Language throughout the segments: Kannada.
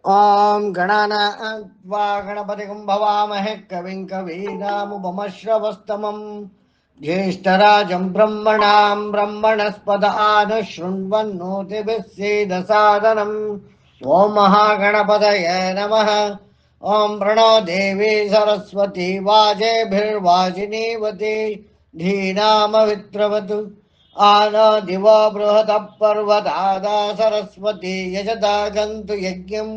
ಓಂ ಗಣಾನಾತ್ವಾ ಗಣಪತಿಗಂ ಭವಾಮಹೆ ಕವಿಂ ಕವೀನಾಮುಪಮಶ್ರವಸ್ತಮಂ ಜ್ಯೇಷ್ಠರಾಜಂ ಬ್ರಹ್ಮಣಾಂ ಬ್ರಹ್ಮಣಸ್ಪದ ಆನಶೃಣ್ವನ್ನೋತಿಭಿಃ ಸೇದಸಾದನಂ. ಓಂ ಮಹಾಗಣಪತಯೇ ನಮಃ. ಓಂ ಪ್ರಣೋ ದೇವಿ ಸರಸ್ವತಿ ವಾಜೇಭಿರ್ವಾಜಿನೀವತಿ ಧೀನಾಮವಿತ್ರವತು ಆನದಿವ ಬೃಹತ ಪರ್ವತಾದ ಸರಸ್ವತಿ ಯಜತಾ ಗಂತು ಯಜ್ಞಂ.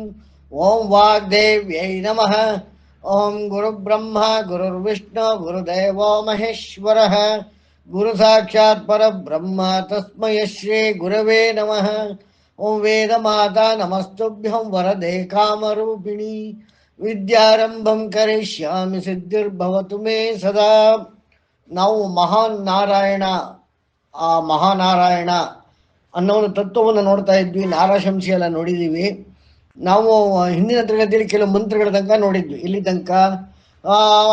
ಓಂ ವಾಗ್ದೇವ್ಯೈ ನಮಃ. ಓಂ ಗುರುಬ್ರಹ್ಮ ಗುರುರ್ವಿಷ್ಣು ಗುರುದೇವೋ ಮಹೇಶ್ವರಃ ಗುರು ಸಾಕ್ಷಾತ್ ಪರಬ್ರಹ್ಮ ತಸ್ಮೈ ಶ್ರೀ ಗುರವೇ ನಮಃ. ಓಂ ವೇದ ಮಾತಾ ನಮಸ್ತುಭ್ಯಂ ವರದೆ ಕಾಮರೂಪಿಣಿ ವಿದ್ಯಾರಂಭಂ ಕರಿಷ್ಯಾಮಿ ಸಿದ್ಧಿರ್ಭವತು ಮೇ ಸದಾ. ನಾವು ಮಹಾನ್ ನಾರಾಯಣ, ಆ ಮಹಾನಾರಾಯಣ ಅನ್ನೋ ಒಂದು ತತ್ವವನ್ನು ನೋಡ್ತಾ ಇದ್ವಿ. ನಾರಶಂಸಿ ಎಲ್ಲ ನೋಡಿದ್ದೀವಿ. ನಾವು ಹಿಂದಿನ ತರಗತಿಯಲ್ಲಿ ಕೆಲವು ಮಂತ್ರಗಳ ತನಕ ನೋಡಿದ್ವಿ. ಇಲ್ಲಿ ತನಕ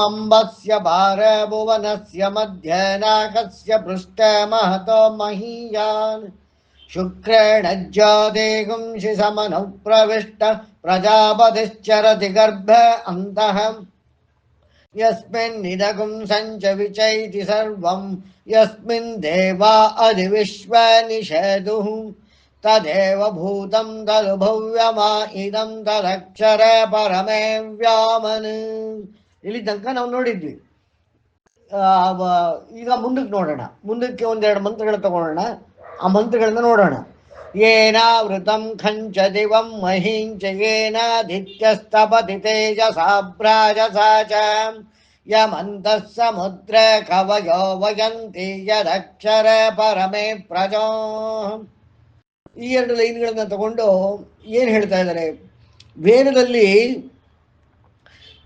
ಅಂಬಸ್ಯ ಭಾರ ಭುವನಸ್ಯ ಮಧ್ಯ ನಾಕಸ್ಯ ಪೃಷ್ಠ ಮಹತೋ ಮಹೀಯಾನ್ ಶುಕ್ರೇಣ ಜ್ಯೋತಿಗುಂಷಿ ಸಮನ ಪ್ರವಿಷ್ಟ ಪ್ರಜಾಪತಿಶ್ಚರತಿ ಗರ್ಭ ಅಂತಃ ಯಸ್ಮಿನ್ನಿದಗುಂ ಸಂಚ ವಿಚೈತಿ ಸರ್ವಂ ಯಸ್ಮಿನ್ ದೇವಾ ಅಧಿವಿಶ್ವ ನಿಷೇದುಃ ತದೇವ ಭೂತಂ ತದು ಭವ್ಯಮಾ ಇದಂ ತದಕ್ಷರ ಪರಮೇ ವ್ಯಾಮನ್. ಇಲ್ಲಿ ತನಕ ನಾವು ನೋಡಿದ್ವಿ. ಈಗ ಮುಂದಕ್ಕೆ ನೋಡೋಣ. ಮುಂದಕ್ಕೆ ಒಂದೆರಡು ಮಂತ್ರಗಳು ತಗೊಳ್ಳೋಣ. ಆ ಮಂತ್ರಗಳನ್ನ ನೋಡೋಣ. ಏನಾವೃತಂ ಖಂಚ ದಿವಂ ಮಹೀಂಚ ಏನಾದಿತ್ಯಸ್ತಪತಿ ತೇಜಸಾ ಭ್ರಾಜಸಾ ಚ ಯಮಂತಃ ಸಮುದ್ರ ಕವಯೋ ವಯಂತಿ ಯದಕ್ಷರ ಪರಮೇ ಪ್ರಜೋ. ಈ ಎರಡು ಲೈನ್ಗಳನ್ನ ತಗೊಂಡು ಏನು ಹೇಳ್ತಾ ಇದ್ದಾರೆ? ವೇದದಲ್ಲಿ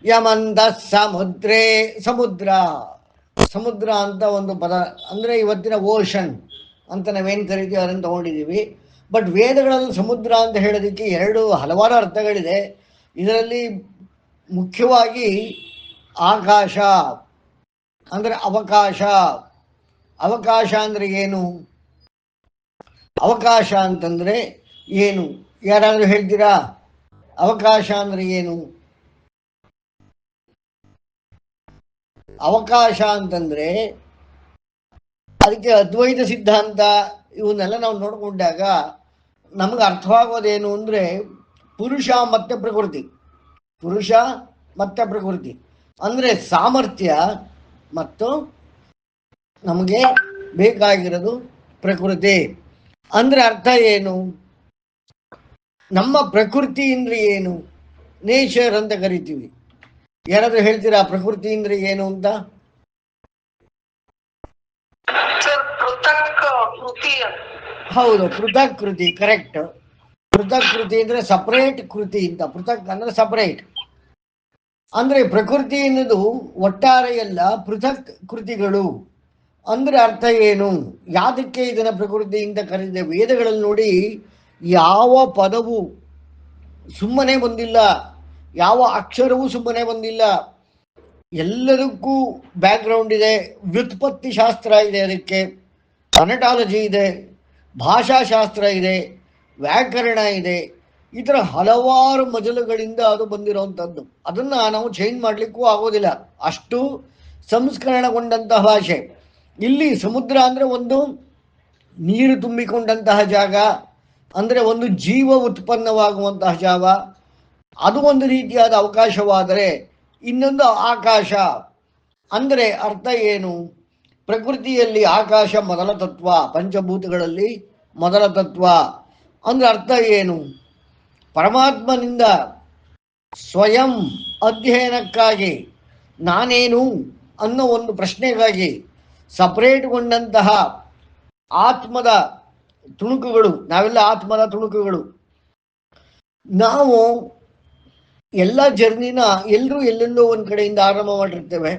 ಯಮಂತಃ ಸಮುದ್ರೇ, ಸಮುದ್ರ ಸಮುದ್ರ ಅಂತ ಒಂದು ಪದ ಅಂದರೆ ಇವತ್ತಿನ ಓಷನ್ ಅಂತ ನಾವೇನು ಕರಿತೀವಿ ಅದನ್ನು ತಗೊಂಡಿದ್ದೀವಿ. ಬಟ್ ವೇದಗಳಲ್ಲಿ ಸಮುದ್ರ ಅಂತ ಹೇಳೋದಕ್ಕೆ ಹಲವಾರು ಅರ್ಥಗಳಿದೆ. ಇದರಲ್ಲಿ ಮುಖ್ಯವಾಗಿ ಆಕಾಶ ಅಂದರೆ ಅವಕಾಶ. ಅವಕಾಶ ಅಂದರೆ ಏನು? ಅವಕಾಶ ಅಂತಂದರೆ ಏನು? ಯಾರಾದರೂ ಹೇಳ್ತೀರಾ ಅವಕಾಶ ಅಂದರೆ ಏನು? ಅವಕಾಶ ಅಂತಂದರೆ ಅದಕ್ಕೆ ಅದ್ವೈತ ಸಿದ್ಧಾಂತ ಇವನ್ನೆಲ್ಲ ನಾವು ನೋಡಿಕೊಂಡಾಗ ನಮ್ಗೆ ಅರ್ಥವಾಗೋದೇನು ಅಂದರೆ ಪುರುಷ ಮತ್ತು ಪ್ರಕೃತಿ. ಪುರುಷ ಮತ್ತು ಪ್ರಕೃತಿ ಅಂದರೆ ಸಾಮರ್ಥ್ಯ ಮತ್ತು ನಮಗೆ ಬೇಕಾಗಿರೋದು ಪ್ರಕೃತಿ. ಅಂದರೆ ಅರ್ಥ ಏನು? ನಮ್ಮ ಪ್ರಕೃತಿ ಅಂದರೆ ಏನು? ನೇಚರ್ ಅಂತ ಕರಿತೀವಿ. ಯಾರಾದರೂ ಹೇಳ್ತೀರಾ ಪ್ರಕೃತಿ ಅಂದರೆ ಏನು ಅಂತ? ಹೌದು, ಪೃಥಕ್ ಕೃತಿ, ಕರೆಕ್ಟ್. ಪೃಥಕ್ ಕೃತಿ ಅಂದರೆ ಸಪರೇಟ್ ಕೃತಿ ಅಂತ. ಪೃಥಕ್ ಅಂದರೆ ಸಪರೇಟ್. ಅಂದರೆ ಪ್ರಕೃತಿ ಎನ್ನುವುದು ಒಟ್ಟಾರೆಯಲ್ಲ, ಪೃಥಕ್ ಕೃತಿಗಳು. ಅಂದರೆ ಅರ್ಥ ಏನು? ಯಾವುದಕ್ಕೆ ಇದನ್ನ ಪ್ರಕೃತಿ ಅಂತ ಕರೆದಿದೆ? ವೇದಗಳಲ್ಲಿ ನೋಡಿ, ಯಾವ ಪದವು ಸುಮ್ಮನೆ ಬಂದಿಲ್ಲ, ಯಾವ ಅಕ್ಷರವೂ ಸುಮ್ಮನೆ ಬಂದಿಲ್ಲ. ಎಲ್ಲದಕ್ಕೂ ಬ್ಯಾಕ್ಗ್ರೌಂಡ್ ಇದೆ, ವ್ಯುತ್ಪತ್ತಿ ಶಾಸ್ತ್ರ ಇದೆ, ಅದಕ್ಕೆ ಅನಟಾಲಜಿ ಇದೆ, ಭಾಷಾಶಾಸ್ತ್ರ ಇದೆ, ವ್ಯಾಕರಣ ಇದೆ. ಈ ಥರ ಹಲವಾರು ಮಜಲುಗಳಿಂದ ಅದು ಬಂದಿರೋವಂಥದ್ದು. ಅದನ್ನು ನಾವು ಚೇಂಜ್ ಮಾಡಲಿಕ್ಕೂ ಆಗೋದಿಲ್ಲ, ಅಷ್ಟು ಸಂಸ್ಕರಣಗೊಂಡಂತಹ ಭಾಷೆ. ಇಲ್ಲಿ ಸಮುದ್ರ ಅಂದರೆ ಒಂದು ನೀರು ತುಂಬಿಕೊಂಡಂತಹ ಜಾಗ, ಅಂದರೆ ಒಂದು ಜೀವ ಉತ್ಪನ್ನವಾಗುವಂತಹ ಜಾಗ. ಅದು ಒಂದು ರೀತಿಯಾದ ಅವಕಾಶವಾದರೆ ಇನ್ನೊಂದು ಆಕಾಶ. ಅಂದರೆ ಅರ್ಥ ಏನು? ಪ್ರಕೃತಿಯಲ್ಲಿ ಆಕಾಶ ಮೊದಲ ತತ್ವ, ಪಂಚಭೂತಗಳಲ್ಲಿ ಮೊದಲ ತತ್ವ. ಅಂದರೆ ಅರ್ಥ ಏನು? ಪರಮಾತ್ಮನಿಂದ ಸ್ವಯಂ ಅಧ್ಯಯನಕ್ಕಾಗಿ ನಾನೇನು ಅನ್ನೋ ಒಂದು ಪ್ರಶ್ನೆಗಾಗಿ ಸಪರೇಟ್ಗೊಂಡಂತಹ ಆತ್ಮದ ತುಣುಕುಗಳು. ನಾವೆಲ್ಲ ಆತ್ಮದ ತುಣುಕುಗಳು. ನಾವು ಎಲ್ಲ ಜರ್ನಿನ ಎಲ್ಲರೂ ಎಲ್ಲೆಲ್ಲೋ ಒಂದು ಕಡೆಯಿಂದ ಆರಂಭ ಮಾಡಿರ್ತೇವೆ.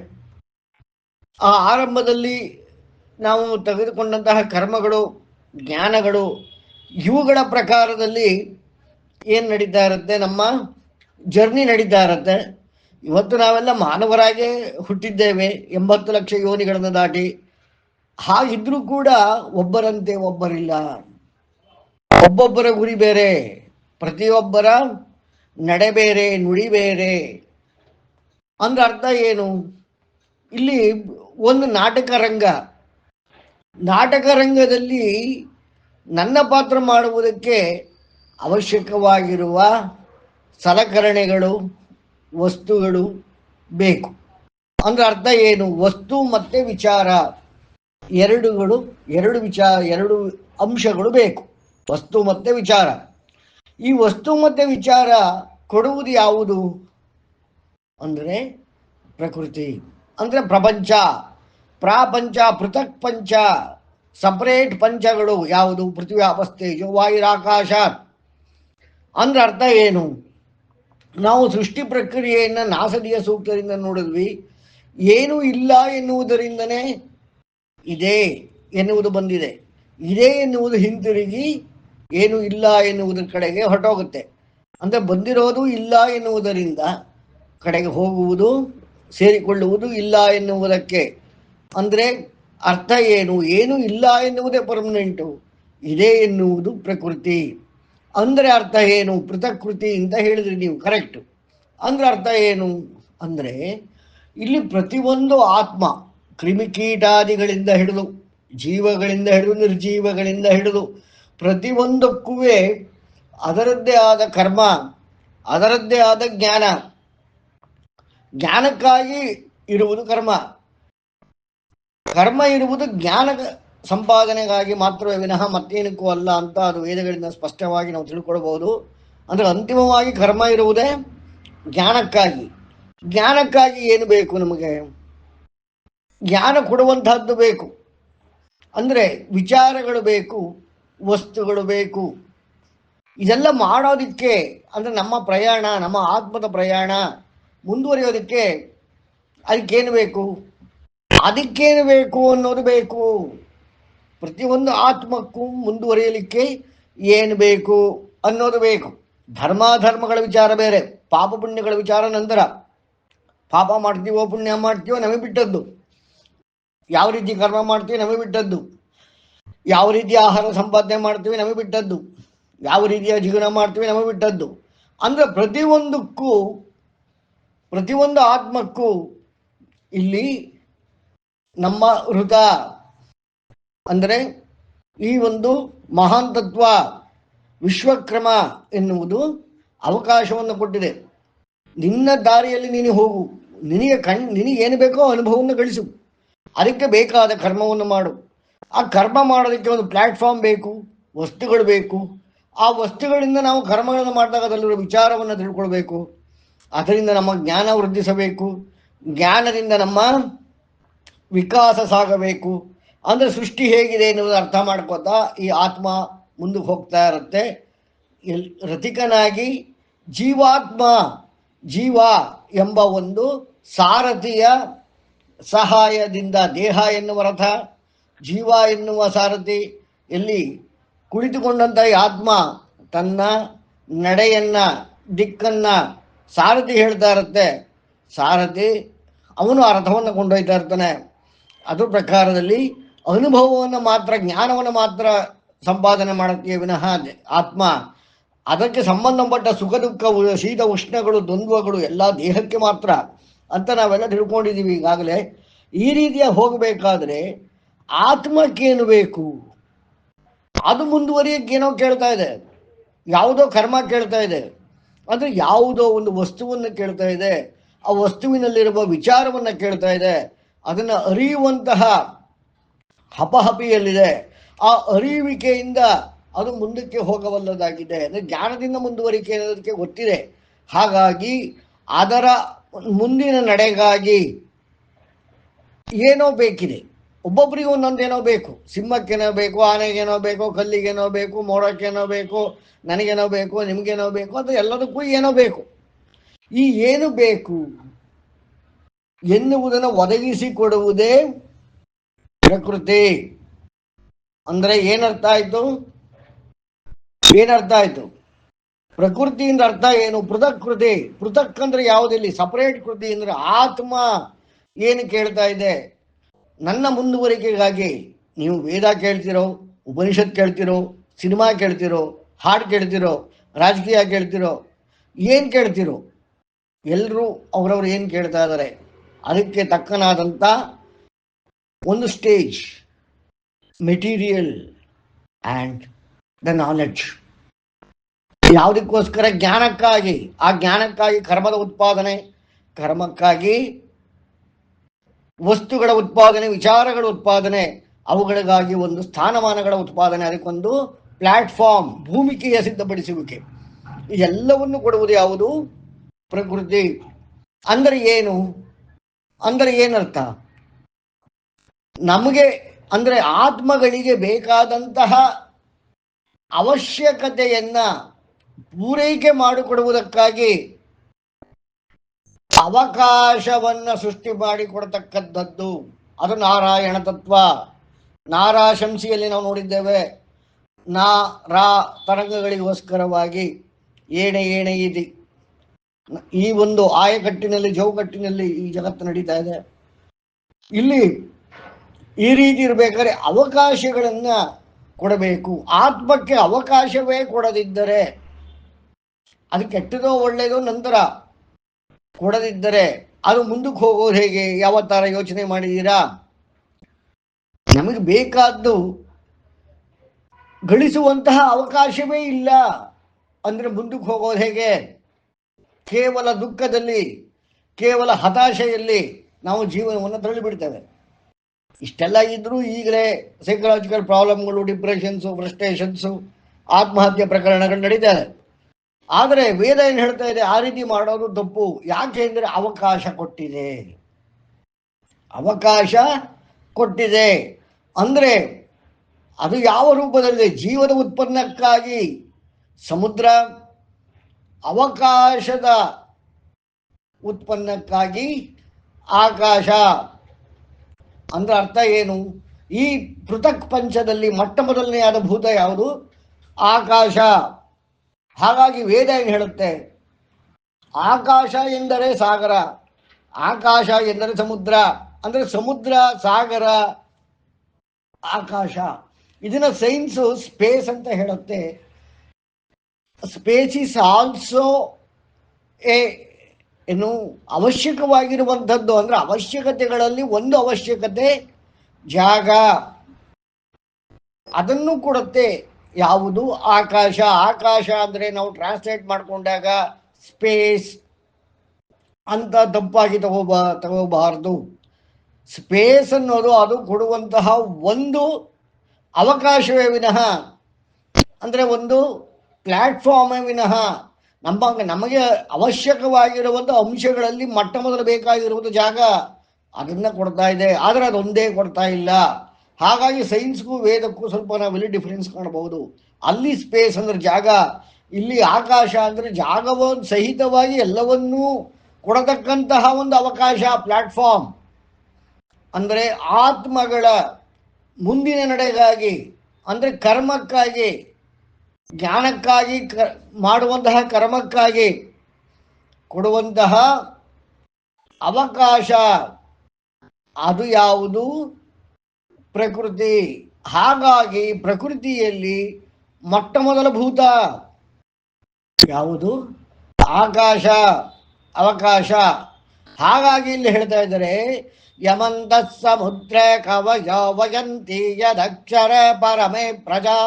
ಆ ಆರಂಭದಲ್ಲಿ ನಾವು ತೆಗೆದುಕೊಂಡಂತಹ ಕರ್ಮಗಳು, ಜ್ಞಾನಗಳು, ಇವುಗಳ ಪ್ರಕಾರದಲ್ಲಿ ಏನು ನಡೀತಾ ಇರುತ್ತೆ? ನಮ್ಮ ಜರ್ನಿ ನಡೀತಾ ಇರುತ್ತೆ. ಇವತ್ತು ನಾವೆಲ್ಲ ಮಾನವರಾಗೇ ಹುಟ್ಟಿದ್ದೇವೆ, 80 ಲಕ್ಷ ಯೋನಿಗಳನ್ನು ದಾಟಿ. ಹಾಗಿದ್ರೂ ಕೂಡ ಒಬ್ಬರಂತೆ ಒಬ್ಬರಿಲ್ಲ. ಒಬ್ಬೊಬ್ಬರ ಗುರಿ ಬೇರೆ, ಪ್ರತಿಯೊಬ್ಬರ ನಡೆ ಬೇರೆ ನುಡಿ ಬೇರೆ ಅಂದ್ರೆ ಅರ್ಥ ಏನು? ಇಲ್ಲಿ ಒಂದು ನಾಟಕ ರಂಗದಲ್ಲಿ ನನ್ನ ಪಾತ್ರ ಮಾಡುವುದಕ್ಕೆ ಅವಶ್ಯಕವಾಗಿರುವ ಸಲಕರಣೆಗಳು, ವಸ್ತುಗಳು ಬೇಕು. ಅಂದ್ರೆ ಅರ್ಥ ಏನು? ವಸ್ತು ಮತ್ತೆ ವಿಚಾರ ಎರಡು ಅಂಶಗಳು ಬೇಕು. ವಸ್ತು ಮತ್ತೆ ವಿಚಾರ. ಈ ವಸ್ತು ಮತ್ತೆ ವಿಚಾರ ಕೊಡುವುದು ಯಾವುದು ಅಂದರೆ ಪ್ರಕೃತಿ, ಅಂದರೆ ಪ್ರಪಂಚ. ಪ್ರಾಪಂಚ, ಪೃಥಕ್ ಪಂಚ, ಸಪರೇಟ್ ಪಂಚಗಳು ಯಾವುದು? ಪೃಥ್ವಿ, ಅಪಸ್ತೇಜು, ವಾಯುರಾಕಾಶ. ಅಂದ್ರೆ ಅರ್ಥ ಏನು? ನಾವು ಸೃಷ್ಟಿ ಪ್ರಕ್ರಿಯೆಯನ್ನು ನಾಸದಿಯ ಸೂಕ್ತದಿಂದ ನೋಡಿದ್ವಿ. ಏನೂ ಇಲ್ಲ ಎನ್ನುವುದರಿಂದನೇ ಇದೆ ಎನ್ನುವುದು ಬಂದಿದೆ. ಇದೆ ಎನ್ನುವುದು ಹಿಂತಿರುಗಿ ಏನು ಇಲ್ಲ ಎನ್ನುವುದರ ಕಡೆಗೆ ಹೊರಟೋಗುತ್ತೆ. ಅಂದರೆ ಬಂದಿರೋದು ಇಲ್ಲ ಎನ್ನುವುದರಿಂದ ಕಡೆಗೆ ಹೋಗುವುದು, ಸೇರಿಕೊಳ್ಳುವುದು ಇಲ್ಲ ಎನ್ನುವುದಕ್ಕೆ. ಅಂದರೆ ಅರ್ಥ ಏನು? ಏನು ಇಲ್ಲ ಎನ್ನುವುದೇ ಪರ್ಮನೆಂಟು, ಇದೆ ಎನ್ನುವುದು ಪ್ರಕೃತಿ. ಅಂದರೆ ಅರ್ಥ ಏನು? ಪೃಥಕೃತಿ ಅಂತ ಹೇಳಿದ್ರಿ ನೀವು, ಕರೆಕ್ಟು. ಅಂದ್ರೆ ಅರ್ಥ ಏನು ಅಂದರೆ ಇಲ್ಲಿ ಪ್ರತಿಯೊಂದು ಆತ್ಮ, ಕ್ರಿಮಿಕೀಟಾದಿಗಳಿಂದ ಹಿಡಿದು, ಜೀವಗಳಿಂದ ಹಿಡಿದು, ನಿರ್ಜೀವಗಳಿಂದ ಹಿಡಿದು ಪ್ರತಿಯೊಂದಕ್ಕೂ ಅದರದ್ದೇ ಆದ ಕರ್ಮ, ಅದರದ್ದೇ ಆದ ಜ್ಞಾನಕ್ಕಾಗಿ ಇರುವುದು ಕರ್ಮ. ಕರ್ಮ ಇರುವುದು ಜ್ಞಾನ ಸಂಪಾದನೆಗಾಗಿ ಮಾತ್ರವೇ ವಿನಃ ಮತ್ತೇನಕ್ಕೂ ಅಲ್ಲ ಅಂತ ಅದು ವೇದಗಳಿಂದ ಸ್ಪಷ್ಟವಾಗಿ ನಾವು ತಿಳ್ಕೊಳ್ಬಹುದು. ಅಂದರೆ ಅಂತಿಮವಾಗಿ ಕರ್ಮ ಇರುವುದೇ ಜ್ಞಾನಕ್ಕಾಗಿ. ಜ್ಞಾನಕ್ಕಾಗಿ ಏನು ಬೇಕು? ನಮಗೆ ಜ್ಞಾನ ಕೊಡುವಂತಹದ್ದು ಬೇಕು. ಅಂದರೆ ವಿಚಾರಗಳು ಬೇಕು, ವಸ್ತುಗಳು ಬೇಕು. ಇದೆಲ್ಲ ಮಾಡೋದಕ್ಕೆ ಅಂದರೆ ನಮ್ಮ ಪ್ರಯಾಣ, ನಮ್ಮ ಆತ್ಮದ ಪ್ರಯಾಣ ಮುಂದುವರಿಯೋದಕ್ಕೆ ಅದಕ್ಕೇನು ಬೇಕು? ಅದಕ್ಕೇನು ಬೇಕು ಅನ್ನೋದು ಬೇಕು. ಪ್ರತಿಯೊಂದು ಆತ್ಮಕ್ಕೂ ಮುಂದುವರಿಯಲಿಕ್ಕೆ ಏನು ಬೇಕು ಅನ್ನೋದು ಬೇಕು. ಧರ್ಮಾಧರ್ಮಗಳ ವಿಚಾರ ಬೇರೆ, ಪಾಪ ಪುಣ್ಯಗಳ ವಿಚಾರ ನಂತರ. ಪಾಪ ಮಾಡ್ತೀವೋ ಪುಣ್ಯ ಮಾಡ್ತೀವೋ ನಮಗೆ ಬಿಟ್ಟದ್ದು. ಯಾವ ರೀತಿ ಕರ್ಮ ಮಾಡ್ತೀವಿ ನಮಗೆ ಬಿಟ್ಟದ್ದು. ಯಾವ ರೀತಿಯ ಆಹಾರ ಸಂಪಾದನೆ ಮಾಡ್ತೀವಿ ನಮಗೆ ಬಿಟ್ಟದ್ದು. ಯಾವ ರೀತಿಯ ಜೀವನ ಮಾಡ್ತೀವಿ ನಮಗೆ ಬಿಟ್ಟದ್ದು. ಅಂದರೆ ಪ್ರತಿಯೊಂದು ಆತ್ಮಕ್ಕೂ ಇಲ್ಲಿ ನಮ್ಮ ಹೃತ ಅಂದರೆ ಈ ಒಂದು ಮಹಾನ್ ತತ್ವ ವಿಶ್ವಕ್ರಮ ಎನ್ನುವುದು ಅವಕಾಶವನ್ನು ಕೊಟ್ಟಿದೆ. ನಿನ್ನ ದಾರಿಯಲ್ಲಿ ನೀನು ಹೋಗು, ನಿನಗೇನು ಬೇಕೋ ಅನುಭವವನ್ನು ಗಳಿಸು, ಅದಕ್ಕೆ ಬೇಕಾದ ಕರ್ಮವನ್ನು ಮಾಡು. ಆ ಕರ್ಮ ಮಾಡೋದಕ್ಕೆ ಒಂದು ಪ್ಲ್ಯಾಟ್ಫಾರ್ಮ್ ಬೇಕು, ವಸ್ತುಗಳು ಬೇಕು. ಆ ವಸ್ತುಗಳಿಂದ ನಾವು ಕರ್ಮಗಳನ್ನು ಮಾಡಿದಾಗ ಅದರಲ್ಲಿರೋ ವಿಚಾರವನ್ನು ತಿಳ್ಕೊಳ್ಬೇಕು. ಅದರಿಂದ ನಮ್ಮ ಜ್ಞಾನ ವೃದ್ಧಿಸಬೇಕು. ಜ್ಞಾನದಿಂದ ನಮ್ಮ ವಿಕಾಸ ಸಾಗಬೇಕು. ಅಂದರೆ ಸೃಷ್ಟಿ ಹೇಗಿದೆ ಎನ್ನುವುದು ಅರ್ಥ ಮಾಡ್ಕೋತಾ ಈ ಆತ್ಮ ಮುಂದಕ್ಕೆ ಹೋಗ್ತಾ ಇರುತ್ತೆ. ರತಿಕನಾಗಿ ಜೀವ ಎಂಬ ಒಂದು ಸಾರಥಿಯ ಸಹಾಯದಿಂದ, ದೇಹ ಎನ್ನುವ ರಥ, ಜೀವ ಎನ್ನುವ ಸಾರಥಿ ಎಲ್ಲಿ ಕುಳಿತುಕೊಂಡಂಥ ಈ ಆತ್ಮ ತನ್ನ ನಡೆಯನ್ನು, ದಿಕ್ಕನ್ನು ಸಾರಥಿ ಹೇಳ್ತಾ ಇರುತ್ತೆ. ಸಾರಥಿ ಅವನು ಆ ರಥವನ್ನು ಕೊಂಡೊಯ್ತಾ ಇರ್ತಾನೆ. ಅದ್ರ ಪ್ರಕಾರದಲ್ಲಿ ಅನುಭವವನ್ನು ಮಾತ್ರ, ಜ್ಞಾನವನ್ನು ಮಾತ್ರ ಸಂಪಾದನೆ ಮಾಡುತ್ತೀಯ ವಿನಃ ಆತ್ಮ ಅದಕ್ಕೆ ಸಂಬಂಧಪಟ್ಟ ಸುಖ ದುಃಖ, ಶೀತ ಉಷ್ಣಗಳು, ದ್ವಂದ್ವಗಳು ಎಲ್ಲ ದೇಹಕ್ಕೆ ಮಾತ್ರ ಅಂತ ನಾವೆಲ್ಲ ತಿಳ್ಕೊಂಡಿದ್ದೀವಿ ಈಗಾಗಲೇ. ಈ ರೀತಿಯ ಹೋಗಬೇಕಾದ್ರೆ ಆತ್ಮಕ್ಕೇನು ಬೇಕು? ಅದು ಮುಂದುವರಿಯಕ್ಕೇನೋ ಕೇಳ್ತಾ ಇದೆ, ಯಾವುದೋ ಕರ್ಮ ಕೇಳ್ತಾ ಇದೆ, ಅಂದರೆ ಯಾವುದೋ ಒಂದು ವಸ್ತುವನ್ನು ಕೇಳ್ತಾ ಇದೆ, ಆ ವಸ್ತುವಿನಲ್ಲಿರುವ ವಿಚಾರವನ್ನು ಕೇಳ್ತಾ ಇದೆ. ಅದನ್ನು ಅರಿಯುವಂತಹ ಹಪಹಪಿಯಲ್ಲಿದೆ. ಆ ಅರಿಯುವಿಕೆಯಿಂದ ಅದು ಮುಂದಕ್ಕೆ ಹೋಗವಲ್ಲದಾಗಿದೆ. ಅಂದರೆ ಜ್ಞಾನದಿಂದ ಮುಂದುವರಿಕೆ ಅನ್ನೋದಕ್ಕೆ ಗೊತ್ತಿದೆ. ಹಾಗಾಗಿ ಅದರ ಮುಂದಿನ ನಡೆಗಾಗಿ ಏನೋ ಬೇಕಿದೆ. ಒಬ್ಬೊಬ್ಬರಿಗೂ ಒಂದೊಂದೇನೋ ಬೇಕು. ಸಿಂಹಕ್ಕೇನೋ ಬೇಕು, ಆನೆಗೇನೋ ಬೇಕು, ಕಲ್ಲಿಗೇನೋ ಬೇಕು, ಮೋಡಕ್ಕೇನೋ ಬೇಕು, ನನಗೇನೋ ಬೇಕು, ನಿಮಗೇನೋ ಬೇಕು, ಅದು ಎಲ್ಲದಕ್ಕೂ ಏನೋ ಬೇಕು. ಈ ಏನು ಬೇಕು ಎನ್ನುವುದನ್ನು ಒದಗಿಸಿಕೊಡುವುದೇ ಪ್ರಕೃತಿ. ಅಂದರೆ ಏನರ್ಥ ಆಯಿತು? ಪ್ರಕೃತಿಯಿಂದ ಅರ್ಥ ಏನು? ಪೃಥಕ್ಕೃತಿ. ಪೃಥಕ್ ಅಂದರೆ ಯಾವುದಿಲ್ಲಿ? ಸಪರೇಟ್ ಕೃತಿ. ಅಂದರೆ ಆತ್ಮ ಏನು ಕೇಳ್ತಾ ಇದೆ? ನನ್ನ ಮುಂದುವರಿಕೆಗಾಗಿ ನೀವು ವೇದ ಕೇಳ್ತಿರೋ, ಉಪನಿಷತ್ ಕೇಳ್ತಿರೋ, ಸಿನಿಮಾ ಕೇಳ್ತಿರೋ, ಹಾಡು ಕೇಳ್ತಿರೋ, ರಾಜಕೀಯ ಕೇಳ್ತಿರೋ, ಏನು ಕೇಳ್ತಿರೋ? ಎಲ್ಲರೂ ಅವರವ್ರು ಏನು ಕೇಳ್ತಾ ಇದ್ದಾರೆ ಅದಕ್ಕೆ ತಕ್ಕನಾದಂಥ ಒಂದು stage, material and the knowledge. ಯಾವುದಕ್ಕೋಸ್ಕರ? ಜ್ಞಾನಕ್ಕಾಗಿ. ಆ ಜ್ಞಾನಕ್ಕಾಗಿ ಕರ್ಮದ ಉತ್ಪಾದನೆ, ಕರ್ಮಕ್ಕಾಗಿ ವಸ್ತುಗಳ ಉತ್ಪಾದನೆ, ವಿಚಾರಗಳ ಉತ್ಪಾದನೆ, ಅವುಗಳಿಗಾಗಿ ಒಂದು ಸ್ಥಾನಮಾನಗಳ ಉತ್ಪಾದನೆ, ಅದಕ್ಕೊಂದು ಪ್ಲಾಟ್ಫಾರ್ಮ್, ಭೂಮಿಕೆಯ ಸಿದ್ಧಪಡಿಸುವಿಕೆ, ಇದೆಲ್ಲವನ್ನು ಕೊಡುವುದು ಯಾವುದು? ಪ್ರಕೃತಿ. ಅಂದರೆ ಏನು? ಅಂದರೆ ಏನರ್ಥ? ನಮಗೆ ಅಂದರೆ ಆತ್ಮಗಳಿಗೆ ಬೇಕಾದಂತಹ ಅವಶ್ಯಕತೆಯನ್ನ ಪೂರೈಕೆ ಮಾಡಿಕೊಡುವುದಕ್ಕಾಗಿ ಅವಕಾಶವನ್ನು ಸೃಷ್ಟಿ ಮಾಡಿಕೊಡತಕ್ಕಂಥದ್ದು ಅದು ನಾರಾಯಣ ತತ್ವ. ನಾರಾಶಂಸಿಯಲ್ಲಿ ನಾವು ನೋಡಿದ್ದೇವೆ, ರಾ ತರಂಗಗಳಿಗೋಸ್ಕರವಾಗಿ ಏಣೆ ಏಣೆ ಇದೆ. ಈ ಒಂದು ಆಯಕಟ್ಟಿನಲ್ಲಿ, ಜೌಕಟ್ಟಿನಲ್ಲಿ ಈ ಜಗತ್ತು ನಡೀತಾ ಇದೆ. ಇಲ್ಲಿ ಈ ರೀತಿ ಇರಬೇಕಾದ್ರೆ ಅವಕಾಶಗಳನ್ನ ಕೊಡಬೇಕು. ಆತ್ಮಕ್ಕೆ ಅವಕಾಶವೇ ಕೊಡದಿದ್ದರೆ ಅದು ಕೆಟ್ಟದೋ ಒಳ್ಳೆಯದೋ ನಂತರ ಕೊಡದಿದ್ದರೆ ಅದು ಮುಂದಕ್ಕೆ ಹೋಗೋದು ಹೇಗೆ? ಯಾವ ಥರ ಯೋಚನೆ ಮಾಡಿದ್ದೀರಾ? ನಮಗೆ ಬೇಕಾದ್ದು ಗಳಿಸುವಂತಹ ಅವಕಾಶವೇ ಇಲ್ಲ ಅಂದರೆ ಮುಂದಕ್ಕೆ ಹೋಗೋದು ಹೇಗೆ? ಕೇವಲ ದುಃಖದಲ್ಲಿ, ಕೇವಲ ಹತಾಶೆಯಲ್ಲಿ ನಾವು ಜೀವನವನ್ನು ತಳ್ಳಿಬಿಡ್ತೇವೆ. ಇಷ್ಟೆಲ್ಲ ಇದ್ರೂ ಈಗಲೇ ಸೈಕಲಾಜಿಕಲ್ ಪ್ರಾಬ್ಲಮ್ಗಳು, ಡಿಪ್ರೆಷನ್ಸು, ಫ್ರಸ್ಟ್ರೇಷನ್ಸು, ಆತ್ಮಹತ್ಯೆ ಪ್ರಕರಣಗಳು ನಡೀತಾರೆ. ಆದರೆ ವೇದ ಏನು ಹೇಳ್ತಾ ಇದೆ? ಆ ರೀತಿ ಮಾಡೋದು ತಪ್ಪು. ಯಾಕೆ ಅಂದರೆ ಅವಕಾಶ ಕೊಟ್ಟಿದೆ. ಅವಕಾಶ ಕೊಟ್ಟಿದೆ ಅಂದರೆ ಅದು ಯಾವ ರೂಪದಲ್ಲಿದೆ? ಜೀವದ ಉತ್ಪನ್ನಕ್ಕಾಗಿ ಸಮುದ್ರ, ಅವಕಾಶದ ಉತ್ಪನ್ನಕ್ಕಾಗಿ ಆಕಾಶ. ಅಂದ್ರೆ ಅರ್ಥ ಏನು? ಈ ಪೃಥಕ್ ಪಂಚದಲ್ಲಿ ಮೊಟ್ಟ ಮೊದಲನೆಯಾದ ಭೂತ ಯಾವುದು? ಆಕಾಶ. ಹಾಗಾಗಿ ವೇದ ಏನು ಹೇಳುತ್ತೆ? ಆಕಾಶ ಎಂದರೆ ಸಾಗರ, ಆಕಾಶ ಎಂದರೆ ಸಮುದ್ರ. ಅಂದರೆ ಸಮುದ್ರ, ಸಾಗರ, ಆಕಾಶ. ಇದನ್ನ ಸೈನ್ಸು ಸ್ಪೇಸ್ ಅಂತ ಹೇಳುತ್ತೆ. ಸ್ಪೇಸ್ ಈಸ್ ಆಲ್ಸೋ ಏನು ಅವಶ್ಯಕವಾಗಿರುವಂಥದ್ದು. ಅಂದರೆ ಅವಶ್ಯಕತೆಗಳಲ್ಲಿ ಒಂದು ಅವಶ್ಯಕತೆ ಜಾಗ, ಅದನ್ನು ಕೊಡುತ್ತೆ. ಯಾವುದು? ಆಕಾಶ. ಆಕಾಶ ಅಂದರೆ ನಾವು ಮಾಡಿಕೊಂಡಾಗ ಸ್ಪೇಸ್ ಅಂತ ತಪ್ಪಾಗಿ ತಗೋಬಾರ್ದು. ಸ್ಪೇಸ್ ಅನ್ನೋದು ಅದು ಕೊಡುವಂತಹ ಒಂದು ಅವಕಾಶವೇ ವಿನಃ, ಅಂದರೆ ಒಂದು ಪ್ಲ್ಯಾಟ್ಫಾರ್ಮೇ ವಿನಃ ನಮಗೆ ಅವಶ್ಯಕವಾಗಿರುವಂಥ ಅಂಶಗಳಲ್ಲಿ ಮೊಟ್ಟ ಮೊದಲು ಬೇಕಾಗಿರುವುದು ಜಾಗ, ಅದನ್ನು ಕೊಡ್ತಾ ಇದೆ. ಆದರೆ ಅದೊಂದೇ ಕೊಡ್ತಾ ಇಲ್ಲ. ಹಾಗಾಗಿ ಸೈನ್ಸ್ಗೂ ವೇದಕ್ಕೂ ಸ್ವಲ್ಪ ನಾವಿಲ್ಲಿ ಡಿಫ್ರೆನ್ಸ್ ಕಾಣಬಹುದು. ಅಲ್ಲಿ ಸ್ಪೇಸ್ ಅಂದರೆ ಜಾಗ, ಇಲ್ಲಿ ಆಕಾಶ ಅಂದರೆ ಜಾಗವನ್ನು ಸಹಿತವಾಗಿ ಎಲ್ಲವನ್ನೂ ಕೊಡತಕ್ಕಂತಹ ಒಂದು ಅವಕಾಶ, ಪ್ಲಾಟ್ಫಾರ್ಮ್. ಅಂದರೆ ಆತ್ಮಗಳ ಮುಂದಿನ ನಡೆಗಾಗಿ, ಅಂದರೆ ಕರ್ಮಕ್ಕಾಗಿ, ಜ್ಞಾನಕ್ಕಾಗಿ ಮಾಡುವಂತಹ ಕರ್ಮಕ್ಕಾಗಿ ಕೊಡುವಂತಹ ಅವಕಾಶ ಅದು ಯಾವುದು? ಪ್ರಕೃತಿ. ಹಾಗಾಗಿ ಪ್ರಕೃತಿಯಲ್ಲಿ ಮೊಟ್ಟ ಮೊದಲ ಭೂತ ಯಾವುದು? ಆಕಾಶ, ಅವಕಾಶ. ಹಾಗಾಗಿ ಇಲ್ಲಿ ಹೇಳ್ತಾ ಇದ್ದಾರೆ, ಯಮಂತ ಸಮುದ್ರ ಕವಯ ವಯಂತಿ ಯದಕ್ಷರ ಪರಮೇ ಪ್ರಜಾ.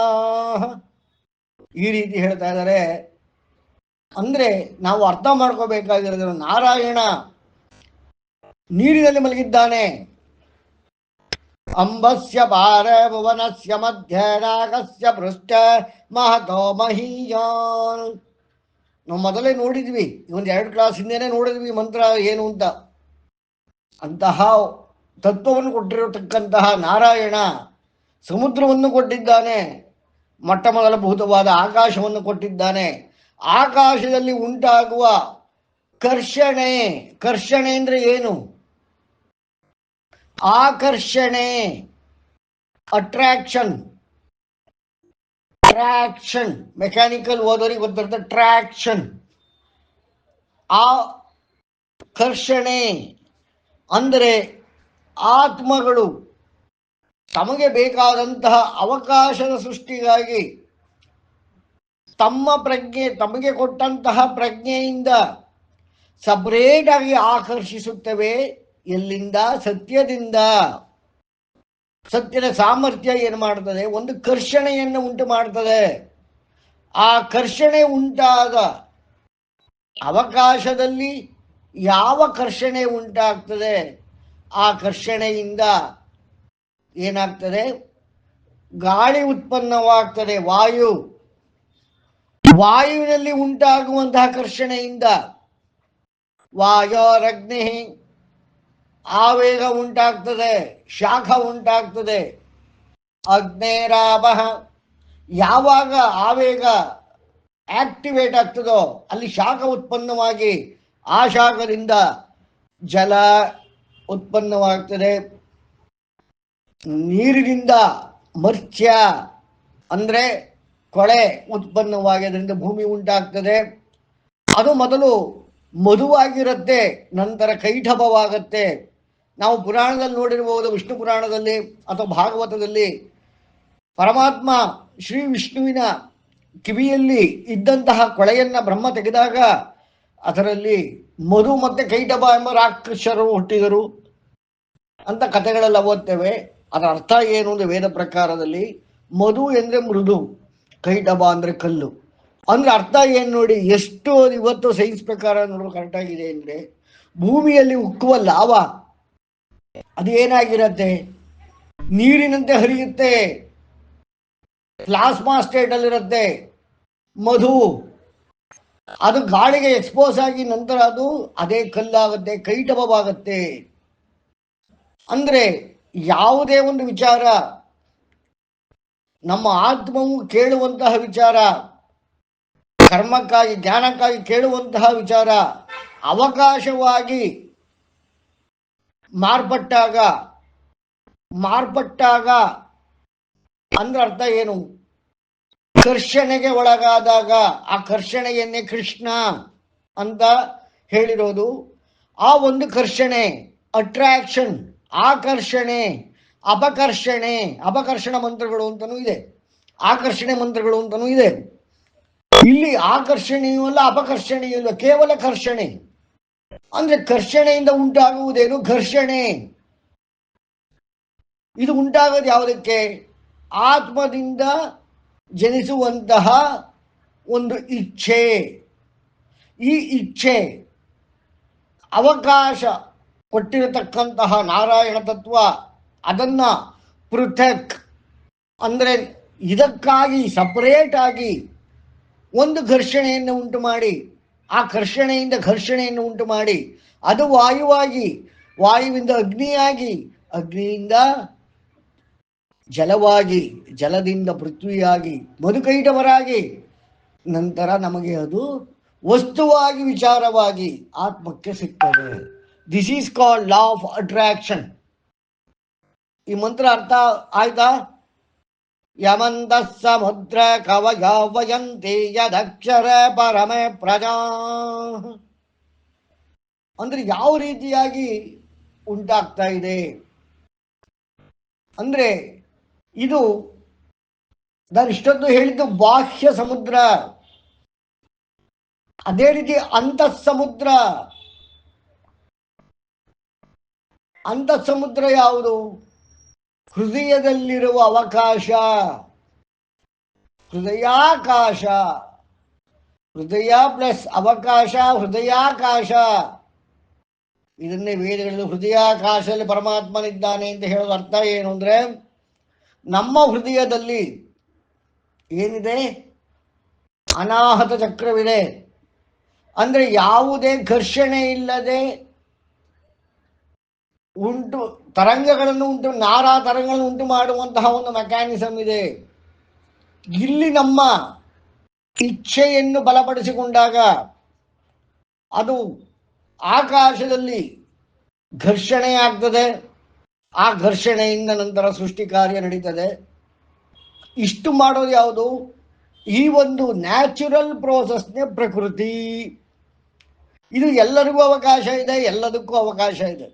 ಈ ರೀತಿ ಹೇಳ್ತಾ ಇದ್ದಾರೆ. ಅಂದ್ರೆ ನಾವು ಅರ್ಥ ಮಾಡ್ಕೋಬೇಕಾಗಿರೋದು, ನಾರಾಯಣ ನೀರಿನಲ್ಲಿ ಮಲಗಿದ್ದಾನೆ. ಅಂಬಸ್ಯ ಪಾರ ಭುವನಸ್ಯ ಮಧ್ಯ ನಾಗಸ್ಯ ಪೃಷ್ಠ ಮಹತೋ ಮಹೀಯಾನ್. ನಾವು ಮೊದಲೇ ನೋಡಿದ್ವಿ, ಒಂದು 2 ಕ್ಲಾಸ್ ಹಿಂದೆನೇ ನೋಡಿದ್ವಿ ಮಂತ್ರ ಏನು ಅಂತ. ಅಂತಹ ತತ್ವವನ್ನು ಕೊಟ್ಟಿರತಕ್ಕಂತಹ ನಾರಾಯಣ ಸಮುದ್ರವನ್ನು ಕೊಟ್ಟಿದ್ದಾನೆ, ಮೊಟ್ಟ ಮೊದಲ ಭೂತವಾದ ಆಕಾಶವನ್ನು ಕೊಟ್ಟಿದ್ದಾನೆ. ಆಕಾಶದಲ್ಲಿ ಉಂಟಾಗುವ ಕರ್ಷಣೆ, ಕರ್ಷಣೆ ಅಂದ್ರೆ ಏನು? ಆಕರ್ಷಣೆ, ಅಟ್ರಾಕ್ಷನ್. ಟ್ರಾಕ್ಷನ್ ಮೆಕ್ಯಾನಿಕಲ್ ಓದೋರಿಗೆ ಗೊತ್ತಿರುತ್ತೆ. ಟ್ರಾಕ್ಷನ್, ಆ ಕರ್ಷಣೆ ಅಂದರೆ ಆತ್ಮಗಳು ತಮಗೆ ಬೇಕಾದಂತಹ ಅವಕಾಶದ ಸೃಷ್ಟಿಗಾಗಿ ತಮ್ಮ ಪ್ರಜ್ಞೆ, ತಮಗೆ ಕೊಟ್ಟಂತಹ ಪ್ರಜ್ಞೆಯಿಂದ ಸಪರೇಟ್ ಆಗಿ ಆಕರ್ಷಿಸುತ್ತವೆ. ಎಲ್ಲಿಂದ? ಸತ್ಯದಿಂದ. ಸತ್ಯದ ಸಾಮರ್ಥ್ಯ ಏನು ಮಾಡ್ತದೆ? ಒಂದು ಕರ್ಷಣೆಯನ್ನು ಉಂಟು ಮಾಡ್ತದೆ. ಆ ಕರ್ಷಣೆ ಉಂಟಾದ ಅವಕಾಶದಲ್ಲಿ ಯಾವ ಕರ್ಷಣೆ ಉಂಟಾಗ್ತದೆ, ಆ ಕರ್ಷಣೆಯಿಂದ ಏನಾಗ್ತದೆ? ಗಾಳಿ ಉತ್ಪನ್ನವಾಗ್ತದೆ. ವಾಯುವಿನಲ್ಲಿ ಉಂಟಾಗುವಂತಹ ಕರ್ಷಣೆಯಿಂದ ವಾಯೋರಗ್ನಿ ಆವೇಗ ಉಂಟಾಗ್ತದೆ, ಶಾಖ ಉಂಟಾಗ್ತದೆ. ಅಗ್ನೇರಾಭ, ಯಾವಾಗ ಆವೇಗ ಆಕ್ಟಿವೇಟ್ ಆಗ್ತದೋ ಅಲ್ಲಿ ಶಾಖ ಉತ್ಪನ್ನವಾಗಿ ಆ ಶಾಖದಿಂದ ಜಲ ಉತ್ಪನ್ನವಾಗ್ತದೆ. ನೀರಿನಿಂದ ಮರ್ತ್ಯ ಅಂದರೆ ಕೊಳೆ ಉತ್ಪನ್ನವಾಗಿ ಅದರಿಂದ ಭೂಮಿ ಉಂಟಾಗ್ತದೆ. ಅದು ಮೊದಲು ಮಧುವಾಗಿರುತ್ತೆ, ನಂತರ ಕೈಠಭವಾಗತ್ತೆ. ನಾವು ಪುರಾಣದಲ್ಲಿ ನೋಡಿರಬಹುದು, ವಿಷ್ಣು ಪುರಾಣದಲ್ಲಿ ಅಥವಾ ಭಾಗವತದಲ್ಲಿ ಪರಮಾತ್ಮ ಶ್ರೀ ವಿಷ್ಣುವಿನ ಕಿವಿಯಲ್ಲಿ ಇದ್ದಂತಹ ಕೊಳೆಯನ್ನು ಬ್ರಹ್ಮ ತೆಗೆದಾಗ ಅದರಲ್ಲಿ ಮಧು ಮತ್ತು ಕೈಟಭ ಎಂಬ ರಾಕ್ಷಸರು ಹುಟ್ಟಿದರು ಅಂತ ಕಥೆಗಳೆಲ್ಲ ಓದ್ತೇವೆ. ಅದರ ಅರ್ಥ ಏನು ಅಂದರೆ ವೇದ ಪ್ರಕಾರದಲ್ಲಿ ಮಧು ಎಂದರೆ ಮೃದು, ಕೈಟಭ ಅಂದರೆ ಕಲ್ಲು. ಅಂದ್ರೆ ಅರ್ಥ ಏನು ನೋಡಿ, ಎಷ್ಟು ಇವತ್ತು ಸೈನ್ಸ್ ಪ್ರಕಾರ ನೋಡೋ ಕರೆಕ್ಟಾಗಿದೆ ಅಂದರೆ, ಭೂಮಿಯಲ್ಲಿ ಉಕ್ಕುವ ಲಾವ ಅದು ಏನಾಗಿರತ್ತೆ? ನೀರಿನಂತೆ ಹರಿಯುತ್ತೆ, ಪ್ಲಾಸ್ಮಾ ಸ್ಟೇಟ್ ಅಲ್ಲಿರುತ್ತೆ. ಮಧು ಅದು ಗಾಳಿಗೆ ಎಕ್ಸ್ಪೋಸ್ ಆಗಿ ನಂತರ ಅದು ಅದೇ ಕಲ್ಲಾಗುತ್ತೆ, ಕೈಟಭವಾಗತ್ತೆ. ಅಂದ್ರೆ ಯಾವುದೇ ಒಂದು ವಿಚಾರ, ನಮ್ಮ ಆತ್ಮವು ಕೇಳುವಂತಹ ವಿಚಾರ, ಕರ್ಮಕ್ಕಾಗಿ ಜ್ಞಾನಕ್ಕಾಗಿ ಕೇಳುವಂತಹ ವಿಚಾರ ಅವಕಾಶವಾಗಿ ಮಾರ್ಪಟ್ಟಾಗ ಅಂದ್ರೆ ಅರ್ಥ ಏನು? ಕರ್ಷಣೆಗೆ ಒಳಗಾದಾಗ ಆ ಕರ್ಷಣೆಯನ್ನೇ ಕೃಷ್ಣ ಅಂತ ಹೇಳಿರೋದು. ಆ ಒಂದು ಕರ್ಷಣೆ, ಅಟ್ರಾಕ್ಷನ್, ಆಕರ್ಷಣೆ, ಅಪಕರ್ಷಣ ಮಂತ್ರಗಳು ಅಂತನೂ ಇದೆ, ಆಕರ್ಷಣೆ ಮಂತ್ರಗಳು ಅಂತನೂ ಇದೆ. ಇಲ್ಲಿ ಆಕರ್ಷಣೆಯೂ ಅಲ್ಲ, ಅಪಕರ್ಷಣೆಯೂ ಇಲ್ಲ, ಕೇವಲ ಕರ್ಷಣೆ. ಅಂದ್ರೆ ಕರ್ಷಣೆಯಿಂದ ಉಂಟಾಗುವುದೇನು? ಘರ್ಷಣೆ. ಇದು ಉಂಟಾಗೋದು ಯಾವುದಕ್ಕೆ? ಆತ್ಮದಿಂದ ಜನಿಸುವಂತಹ ಒಂದು ಇಚ್ಛೆ. ಈ ಇಚ್ಛೆ ಅವಕಾಶ ಕೊಟ್ಟಿರತಕ್ಕಂತಹ ನಾರಾಯಣ ತತ್ವ ಅದನ್ನ ಪೃಥಕ್ ಅಂದ್ರೆ ಇದಕ್ಕಾಗಿ ಸಪರೇಟ್ ಆಗಿ ಒಂದು ಘರ್ಷಣೆಯನ್ನು ಉಂಟು ಮಾಡಿ, ಆ ಘರ್ಷಣೆಯಿಂದ ಘರ್ಷಣೆಯನ್ನು ಉಂಟು ಮಾಡಿ ಅದು ವಾಯುವಾಗಿ, ವಾಯುವಿಂದ ಅಗ್ನಿಯಾಗಿ, ಅಗ್ನಿಯಿಂದ ಜಲವಾಗಿ, ಜಲದಿಂದ ಪೃಥ್ವಿಯಾಗಿ, ಮಧುಕೈಟವರಾಗಿ, ನಂತರ ನಮಗೆ ಅದು ವಸ್ತುವಾಗಿ ವಿಚಾರವಾಗಿ ಆತ್ಮಕ್ಕೆ ಸಿಗ್ತದೆ. This is called law of attraction. ಈ ಮಂತ್ರ ಅರ್ಥ ಆಯ್ತಾ? ಯಮಂತ ಸಮುದ್ರ ಕವಯಂತಿ ಯದಕ್ಷರ ಪರಮೇ ಪ್ರಜಾ. ಅಂದ್ರೆ ಯಾವ ರೀತಿಯಾಗಿ ಉಂಟಾಗ್ತಾ ಇದೆ ಅಂದ್ರೆ, ಇದು ನಾನು ಇಷ್ಟೊಂದು ಹೇಳಿದ್ದು ಬಾಹ್ಯ ಸಮುದ್ರ. ಅದೇ ರೀತಿ ಅಂತಃಸಮುದ್ರ. ಅಂತಃಸಮುದ್ರ ಯಾವುದು? ಹೃದಯದಲ್ಲಿರುವ ಅವಕಾಶ, ಹೃದಯಾಕಾಶ. ಹೃದಯ ಪ್ಲಸ್ ಅವಕಾಶ, ಹೃದಯಾಕಾಶ. ಇದನ್ನೇ ವೇದಗಳಲ್ಲಿ ಹೃದಯಾಕಾಶದಲ್ಲಿ ಪರಮಾತ್ಮನಿದ್ದಾನೆ ಅಂತ ಹೇಳೋದು ಅರ್ಥ ಏನು ಅಂದ್ರೆ, ನಮ್ಮ ಹೃದಯದಲ್ಲಿ ಏನಿದೆ? ಅನಾಹತ ಚಕ್ರವಿದೆ. ಅಂದ್ರೆ ಯಾವುದೇ ಘರ್ಷಣೆ ಇಲ್ಲದೆ ಉಂಟು ತರಂಗಗಳನ್ನು ಉಂಟು, ನಾನಾ ತರಂಗಗಳನ್ನು ಉಂಟು ಮಾಡುವಂತಹ ಒಂದು ಮೆಕ್ಯಾನಿಸಮ್ ಇದೆ. ಇಲ್ಲಿ ನಮ್ಮ ಇಚ್ಛೆಯನ್ನು ಬಲಪಡಿಸಿಕೊಂಡಾಗ ಅದು ಆಕಾಶದಲ್ಲಿ ಘರ್ಷಣೆ ಆಗ್ತದೆ. ಆ ಘರ್ಷಣೆಯಿಂದ ನಂತರ ಸೃಷ್ಟಿ ಕಾರ್ಯ ನಡೀತದೆ. ಇಷ್ಟು ಮಾಡೋದು ಯಾವುದು? ಈ ಒಂದು ನ್ಯಾಚುರಲ್ ಪ್ರೋಸೆಸ್ನೇ ಪ್ರಕೃತಿ. ಇದು ಎಲ್ಲರಿಗೂ ಅವಕಾಶ ಇದೆ, ಎಲ್ಲದಕ್ಕೂ ಅವಕಾಶ ಇದೆ.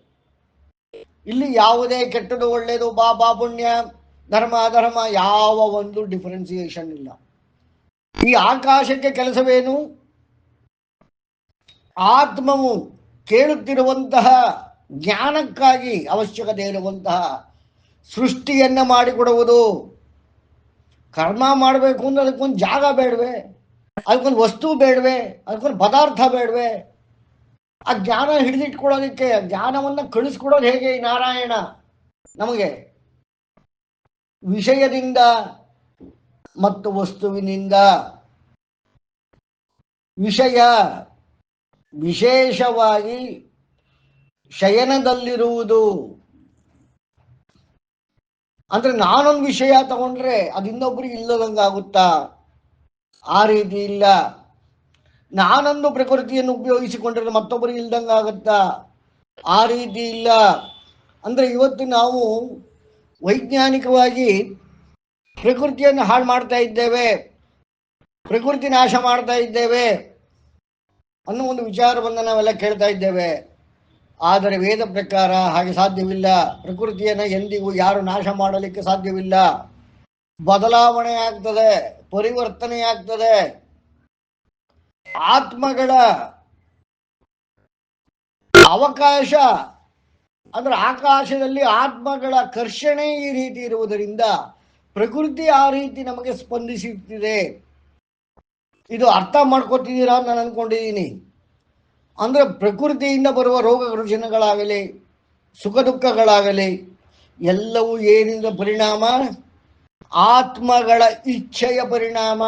ಇಲ್ಲಿ ಯಾವುದೇ ಕೆಟ್ಟದು ಒಳ್ಳೆಯದು, ಪಾಪ ಪುಣ್ಯ, ಧರ್ಮ ಅಧರ್ಮ ಯಾವ ಒಂದು ಡಿಫರೆನ್ಸಿಯೇಷನ್ ಇಲ್ಲ. ಈ ಆಕಾಶಕ್ಕೆ ಕೆಲಸವೇನು? ಆತ್ಮವು ಕೇಳುತ್ತಿರುವಂತಹ ಜ್ಞಾನಕ್ಕಾಗಿ ಅವಶ್ಯಕತೆ ಇರುವಂತಹ ಸೃಷ್ಟಿಯನ್ನ ಮಾಡಿಕೊಡುವುದು. ಕರ್ಮ ಮಾಡಬೇಕು ಅಂದ್ರೆ ಅದಕ್ಕೊಂದು ಜಾಗ ಬೇಡವೆ, ಅದಕ್ಕೊಂದು ವಸ್ತು ಬೇಡವೆ, ಅದಕ್ಕೊಂದು ಪದಾರ್ಥ ಬೇಡವೆ? ಆ ಜ್ಞಾನ ಹಿಡಿದಿಟ್ಕೊಳ್ಳೋದಕ್ಕೆ ಜ್ಞಾನವನ್ನ ಕಳಿಸ್ಕೊಡೋದು ಹೇಗೆ ಈ ನಾರಾಯಣ ನಮಗೆ? ವಿಷಯದಿಂದ ಮತ್ತು ವಸ್ತುವಿನಿಂದ. ವಿಷಯ ವಿಶೇಷವಾಗಿ ಶಯನದಲ್ಲಿರುವುದು. ಅಂದ್ರೆ ನಾನೊಂದು ವಿಷಯ ತಗೊಂಡ್ರೆ ಅದು ಇನ್ನೊಬ್ಬರಿಗೆ ಇಲ್ಲದಂಗಾಗುತ್ತಾ? ಆ ರೀತಿ ಇಲ್ಲ. ನಾನೊಂದು ಪ್ರಕೃತಿಯನ್ನು ಉಪಯೋಗಿಸಿಕೊಂಡ್ರೆ ಮತ್ತೊಬ್ಬರಿಗೆ ಇಲ್ದಂಗಾಗುತ್ತಾ? ಆ ರೀತಿ ಇಲ್ಲ. ಅಂದ್ರೆ ಇವತ್ತು ನಾವು ವೈಜ್ಞಾನಿಕವಾಗಿ ಪ್ರಕೃತಿಯನ್ನು ಹಾಳು ಮಾಡ್ತಾ ಇದ್ದೇವೆ, ಪ್ರಕೃತಿ ನಾಶ ಮಾಡ್ತಾ ಇದ್ದೇವೆ ಅನ್ನೋ ಒಂದು ವಿಚಾರವನ್ನು ನಾವೆಲ್ಲ ಕೇಳ್ತಾ ಇದ್ದೇವೆ. ಆದರೆ ವೇದ ಪ್ರಕಾರ ಹಾಗೆ ಸಾಧ್ಯವಿಲ್ಲ. ಪ್ರಕೃತಿಯನ್ನು ಎಂದಿಗೂ ಯಾರು ನಾಶ ಮಾಡಲಿಕ್ಕೆ ಸಾಧ್ಯವಿಲ್ಲ. ಬದಲಾವಣೆ ಆಗ್ತದೆ, ಪರಿವರ್ತನೆ ಆಗ್ತದೆ. ಆತ್ಮಗಳ ಅವಕಾಶ ಅಂದ್ರೆ ಆಕಾಶದಲ್ಲಿ ಆತ್ಮಗಳ ಕರ್ಷಣೆ ಈ ರೀತಿ ಇರುವುದರಿಂದ ಪ್ರಕೃತಿ ಆ ರೀತಿ ನಮಗೆ ಸ್ಪಂದಿಸುತ್ತಿದೆ. ಇದು ಅರ್ಥ ಮಾಡ್ಕೋತಿದ್ದೀರಾ ನಾನು ಅನ್ಕೊಂಡಿದ್ದೀನಿ. ಅಂದ್ರೆ ಪ್ರಕೃತಿಯಿಂದ ಬರುವ ರೋಗ ರುಜಿನಗಳಾಗಲಿ ಸುಖ ದುಃಖಗಳಾಗಲಿ ಎಲ್ಲವೂ ಏನಿಂದ ಪರಿಣಾಮ? ಆತ್ಮಗಳ ಇಚ್ಛೆಯ ಪರಿಣಾಮ.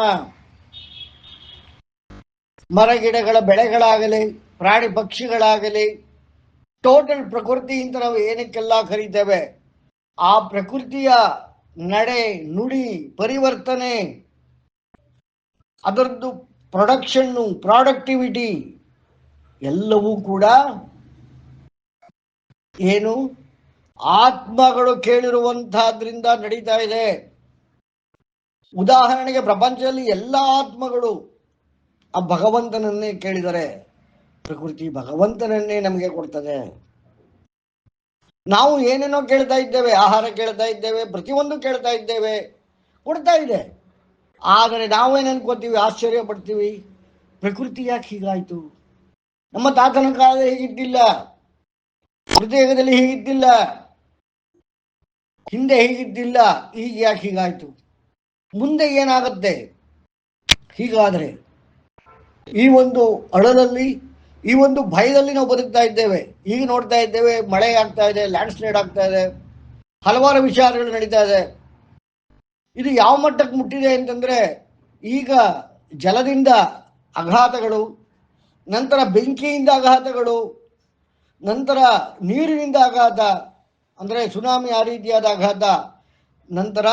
ಮರಗಿಡಗಳ ಬೆಳೆಗಳಾಗಲಿ ಪ್ರಾಣಿ ಪಕ್ಷಿಗಳಾಗಲಿ ಟೋಟಲ್ ಪ್ರಕೃತಿ ಅಂತ ನಾವು ಏನಕ್ಕೆಲ್ಲ ಕರೀತೇವೆ, ಆ ಪ್ರಕೃತಿಯ ನಡೆ ನುಡಿ ಪರಿವರ್ತನೆ, ಅದರದ್ದು ಪ್ರೊಡಕ್ಷನ್ನು ಪ್ರಾಡಕ್ಟಿವಿಟಿ ಎಲ್ಲವೂ ಕೂಡ ಏನು ಆತ್ಮಗಳು ಕೇಳಿರುವಂತಹದ್ರಿಂದ ನಡೀತಾ ಇದೆ. ಉದಾಹರಣೆಗೆ ಪ್ರಪಂಚದಲ್ಲಿ ಎಲ್ಲ ಆತ್ಮಗಳು ಆ ಭಗವಂತನನ್ನೇ ಕೇಳಿದರೆ ಪ್ರಕೃತಿ ಭಗವಂತನನ್ನೇ ನಮಗೆ ಕೊಡ್ತದೆ. ನಾವು ಏನೇನೋ ಕೇಳ್ತಾ ಇದ್ದೇವೆ, ಆಹಾರ ಕೇಳ್ತಾ ಇದ್ದೇವೆ, ಪ್ರತಿಯೊಂದು ಕೇಳ್ತಾ ಇದ್ದೇವೆ, ಕೊಡ್ತಾ ಇದೆ. ಆದರೆ ನಾವೇನು ಅನ್ಕೋತೀವಿ, ಆಶ್ಚರ್ಯ ಪಡ್ತೀವಿ, ಪ್ರಕೃತಿ ಯಾಕೆ ಹೀಗಾಯ್ತು? ನಮ್ಮ ತಾತನ ಕಾಲದಲ್ಲಿ ಹೀಗಿದ್ದಿಲ್ಲ, ಹೃದಯದಲ್ಲಿ ಹೀಗಿದ್ದಿಲ್ಲ, ಹಿಂದೆ ಹೀಗಿದ್ದಿಲ್ಲ, ಈಗ ಯಾಕೆ ಹೀಗಾಯ್ತು? ಮುಂದೆ ಏನಾಗುತ್ತೆ ಹೀಗಾದ್ರೆ? ಈ ಒಂದು ಅಳಲಲ್ಲಿ ಈ ಒಂದು ಭಯದಲ್ಲಿ ನಾವು ಬದುಕ್ತಾ ಇದ್ದೇವೆ. ಈಗ ನೋಡ್ತಾ ಇದ್ದೇವೆ ಮಳೆ ಆಗ್ತಾ ಇದೆ, ಲ್ಯಾಂಡ್ ಸ್ಲೈಡ್ ಆಗ್ತಾ ಇದೆ, ಹಲವಾರು ವಿಚಾರಗಳು ನಡೀತಾ ಇದೆ. ಇದು ಯಾವ ಮಟ್ಟಕ್ಕೆ ಮುಟ್ಟಿದೆ ಅಂತಂದ್ರೆ ಈಗ ಜಲದಿಂದ ಆಘಾತಗಳು, ನಂತರ ಬೆಂಕಿಯಿಂದ ಆಘಾತಗಳು, ನಂತರ ನೀರಿನಿಂದ ಆಘಾತ ಅಂದ್ರೆ ಸುನಾಮಿ ಆ ರೀತಿಯಾದ ಆಘಾತ, ನಂತರ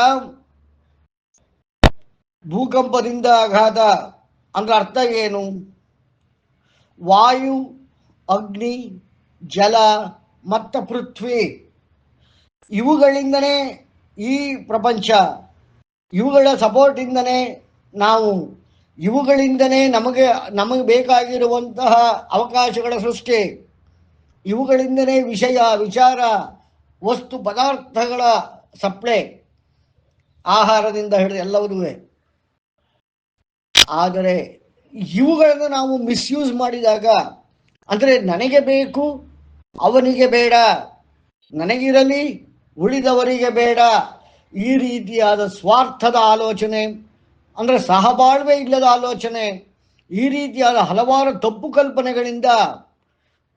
ಭೂಕಂಪದಿಂದ ಆಘಾತ. ಅಂದ್ರೆ ಅರ್ಥ ಏನು? ವಾಯು, ಅಗ್ನಿ, ಜಲ ಮತ್ತು ಪೃಥ್ವಿ ಇವುಗಳಿಂದನೇ ಈ ಪ್ರಪಂಚ, ಇವುಗಳ ಸಪೋರ್ಟಿಂದನೇ ನಾವು, ಇವುಗಳಿಂದನೇ ನಮಗೆ ಬೇಕಾಗಿರುವಂತಹ ಅವಕಾಶಗಳ ಸೃಷ್ಟಿ, ಇವುಗಳಿಂದನೇ ವಿಷಯ ವಿಚಾರ ವಸ್ತು ಪದಾರ್ಥಗಳ ಸಪ್ಲೈ, ಆಹಾರದಿಂದ ಹಿಡಿದು ಎಲ್ಲವೂ. ಆದರೆ ಇವುಗಳನ್ನು ನಾವು ಮಿಸ್ಯೂಸ್ ಮಾಡಿದಾಗ, ಅಂದರೆ ನನಗೆ ಬೇಕು ಅವನಿಗೆ ಬೇಡ, ನನಗಿರಲಿ ಉಳಿದವರಿಗೆ ಬೇಡ, ಈ ರೀತಿಯಾದ ಸ್ವಾರ್ಥದ ಆಲೋಚನೆ, ಅಂದರೆ ಸಹಬಾಳ್ವೆ ಇಲ್ಲದ ಆಲೋಚನೆ, ಈ ರೀತಿಯಾದ ಹಲವಾರು ತಪ್ಪು ಕಲ್ಪನೆಗಳಿಂದ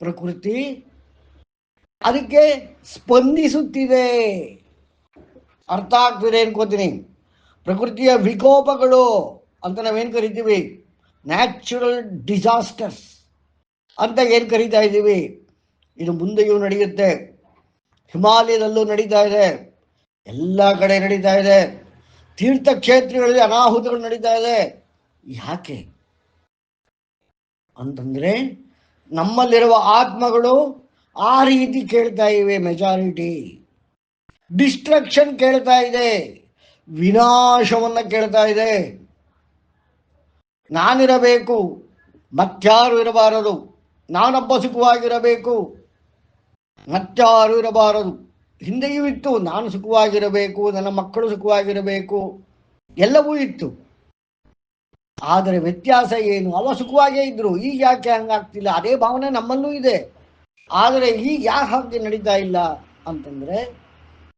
ಪ್ರಕೃತಿ ಅದಕ್ಕೆ ಸ್ಪಂದಿಸುತ್ತಿದೆ. ಅರ್ಥ ಆಗ್ತಿದೆ ಅನ್ಕೋತೀನಿ. ಪ್ರಕೃತಿಯ ವಿಕೋಪಗಳು ಅಂತ ನಾವೇನು ಕರಿತೀವಿ, ನ್ಯಾಚುರಲ್ ಡಿಸಾಸ್ಟರ್ಸ್ ಅಂತ ಏನು ಕರೀತಾ ಇದ್ದೀವಿ, ಇದು ಮುಂದೆಯೂ ನಡೆಯುತ್ತೆ. ಹಿಮಾಲಯದಲ್ಲೂ ನಡೀತಾ ಇದೆ, ಎಲ್ಲ ಕಡೆ ನಡೀತಾ ಇದೆ, ತೀರ್ಥಕ್ಷೇತ್ರಗಳಲ್ಲಿ ಅನಾಹುತಗಳು ನಡೀತಾ ಇದೆ. ಯಾಕೆ ಅಂತಂದ್ರೆ ನಮ್ಮಲ್ಲಿರುವ ಆತ್ಮಗಳು ಆ ರೀತಿ ಕೇಳ್ತಾ ಇವೆ. ಮೆಜಾರಿಟಿ ಡಿಸ್ಟ್ರಕ್ಷನ್ ಕೇಳ್ತಾ ಇದೆ, ವಿನಾಶವನ್ನ ಕೇಳ್ತಾ ಇದೆ. ನಾನಿರಬೇಕು, ಮತ್ಯಾರು ಇರಬಾರದು, ನಾನೊಬ್ಬ ಸುಖವಾಗಿರಬೇಕು, ಮತ್ಯಾರು ಇರಬಾರದು. ಹಿಂದೆಯೂ ಇತ್ತು, ನಾನು ಸುಖವಾಗಿರಬೇಕು, ನನ್ನ ಮಕ್ಕಳು ಸುಖವಾಗಿರಬೇಕು, ಎಲ್ಲವೂ ಇತ್ತು. ಆದರೆ ವ್ಯತ್ಯಾಸ ಏನು? ಅವ ಸುಖವಾಗೇ ಇದ್ರು, ಈಗ ಯಾಕೆ ಹಂಗಾಗ್ತಿಲ್ಲ? ಅದೇ ಭಾವನೆ ನಮ್ಮಲ್ಲೂ ಇದೆ, ಆದರೆ ಈಗ ಯಾಕೆ ಹಾಗೆ ನಡೀತಾ ಇಲ್ಲ ಅಂತಂದ್ರೆ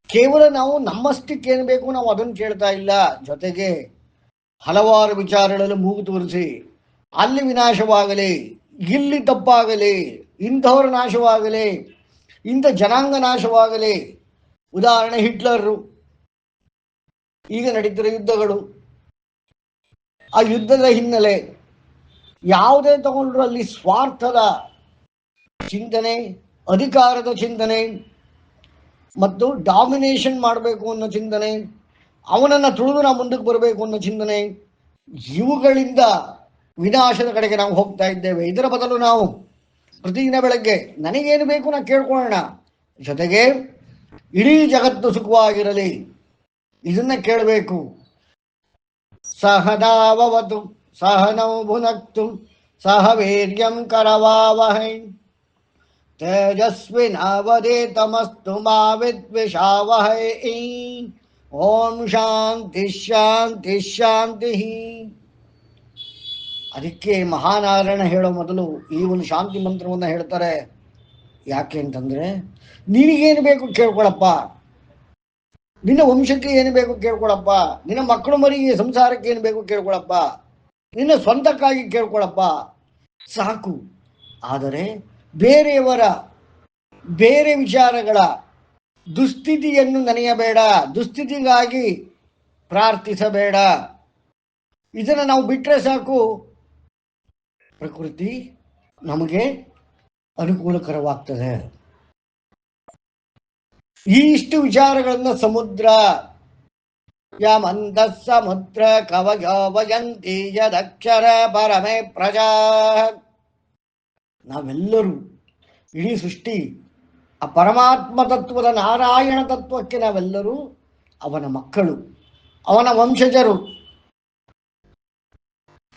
ಕೇವಲ ನಾವು ನಮ್ಮಷ್ಟಕ್ಕೇನು ಬೇಕು ನಾವು ಅದನ್ನು ಕೇಳ್ತಾ ಇಲ್ಲ, ಜೊತೆಗೆ ಹಲವಾರು ವಿಚಾರಗಳಲ್ಲಿ ಮೂಗು ತೋರಿಸಿ ಅಲ್ಲಿ ವಿನಾಶವಾಗಲಿ, ಇಲ್ಲಿ ತಪ್ಪಾಗಲಿ, ಇಂಥವ್ರ ನಾಶವಾಗಲಿ, ಇಂಥ ಜನಾಂಗ ನಾಶವಾಗಲಿ. ಉದಾಹರಣೆ ಹಿಟ್ಲರು, ಈಗ ನಡೀತಿರೋ ಯುದ್ಧಗಳು, ಆ ಯುದ್ಧದ ಹಿನ್ನೆಲೆ ಯಾವುದೇ ತಗೊಂಡ್ರು ಅಲ್ಲಿ ಸ್ವಾರ್ಥದ ಚಿಂತನೆ, ಅಧಿಕಾರದ ಚಿಂತನೆ ಮತ್ತು ಡಾಮಿನೇಷನ್ ಮಾಡಬೇಕು ಅನ್ನೋ ಚಿಂತನೆ, ಅವನನ್ನು ತುಳಿದು ನಾವು ಮುಂದಕ್ಕೆ ಬರಬೇಕು ಅನ್ನೋ ಚಿಂತನೆ, ಇವುಗಳಿಂದ ವಿನಾಶದ ಕಡೆಗೆ ನಾವು ಹೋಗ್ತಾ ಇದ್ದೇವೆ. ಇದರ ಬದಲು ನಾವು ಪ್ರತಿದಿನ ಬೆಳಗ್ಗೆ ನನಗೇನು ಬೇಕು ನಾವು ಕೇಳ್ಕೊಳ್ಳೋಣ, ಜೊತೆಗೆ ಇಡೀ ಜಗತ್ತು ಸುಖವಾಗಿರಲಿ ಇದನ್ನ ಕೇಳಬೇಕು. ಸಹನಾವವತು ಸಹನೌ ಭುನಕ್ತು ಸಹ ವೀರ್ಯಂ ಕರವಾವಹೈ ತೇಜಸ್ವಿನಾವಧೀತಮಸ್ತು ಮಾ ವಿದ್ವಿಷಾವಹೈ. ಓಂ ಶಾಂತಿ ಶಾಂತಿ ಶಾಂತಿ. ಅದಕ್ಕೆ ಮಹಾನಾರಾಯಣ ಹೇಳೋ ಮೊದಲು ಈ ಒಂದು ಶಾಂತಿ ಮಂತ್ರವನ್ನು ಹೇಳ್ತಾರೆ. ಯಾಕೆ ಅಂತಂದ್ರೆ ನಿನಗೇನು ಬೇಕು ಕೇಳ್ಕೊಳಪ್ಪ, ನಿನ್ನ ವಂಶಕ್ಕೆ ಏನು ಬೇಕು ಕೇಳ್ಕೊಳಪ್ಪ, ನಿನ್ನ ಮಕ್ಕಳು ಮರಿಗೆ ಸಂಸಾರಕ್ಕೆ ಏನು ಬೇಕು ಕೇಳ್ಕೊಳಪ್ಪ, ನಿನ್ನ ಸ್ವಂತಕ್ಕಾಗಿ ಕೇಳ್ಕೊಳಪ್ಪ, ಸಾಕು. ಆದರೆ ಬೇರೆಯವರ ಬೇರೆ ವಿಚಾರಗಳ ದುಸ್ಥಿತಿಯನ್ನು ನೆನೆಯಬೇಡ, ದುಸ್ಥಿತಿಗಾಗಿ ಪ್ರಾರ್ಥಿಸಬೇಡ. ಇದನ್ನು ನಾವು ಬಿಟ್ಟರೆ ಸಾಕು, ಪ್ರಕೃತಿ ನಮಗೆ ಅನುಕೂಲಕರವಾಗ್ತದೆ. ಇಷ್ಟು ವಿಚಾರಗಳನ್ನ ಸಮುದ್ರ ಯಮಂತ ಸಮುದ್ರ ಕವಯಂತಿ ಯದಕ್ಷರ ಪರಮೇ ಪ್ರಜಾ. ನಾವೆಲ್ಲರೂ ಇಡೀ ಸೃಷ್ಟಿ ಆ ಪರಮಾತ್ಮ ತತ್ವದ ನಾರಾಯಣ ತತ್ವಕ್ಕೆ ನಾವೆಲ್ಲರೂ ಅವನ ಮಕ್ಕಳು, ಅವನ ವಂಶಜರು,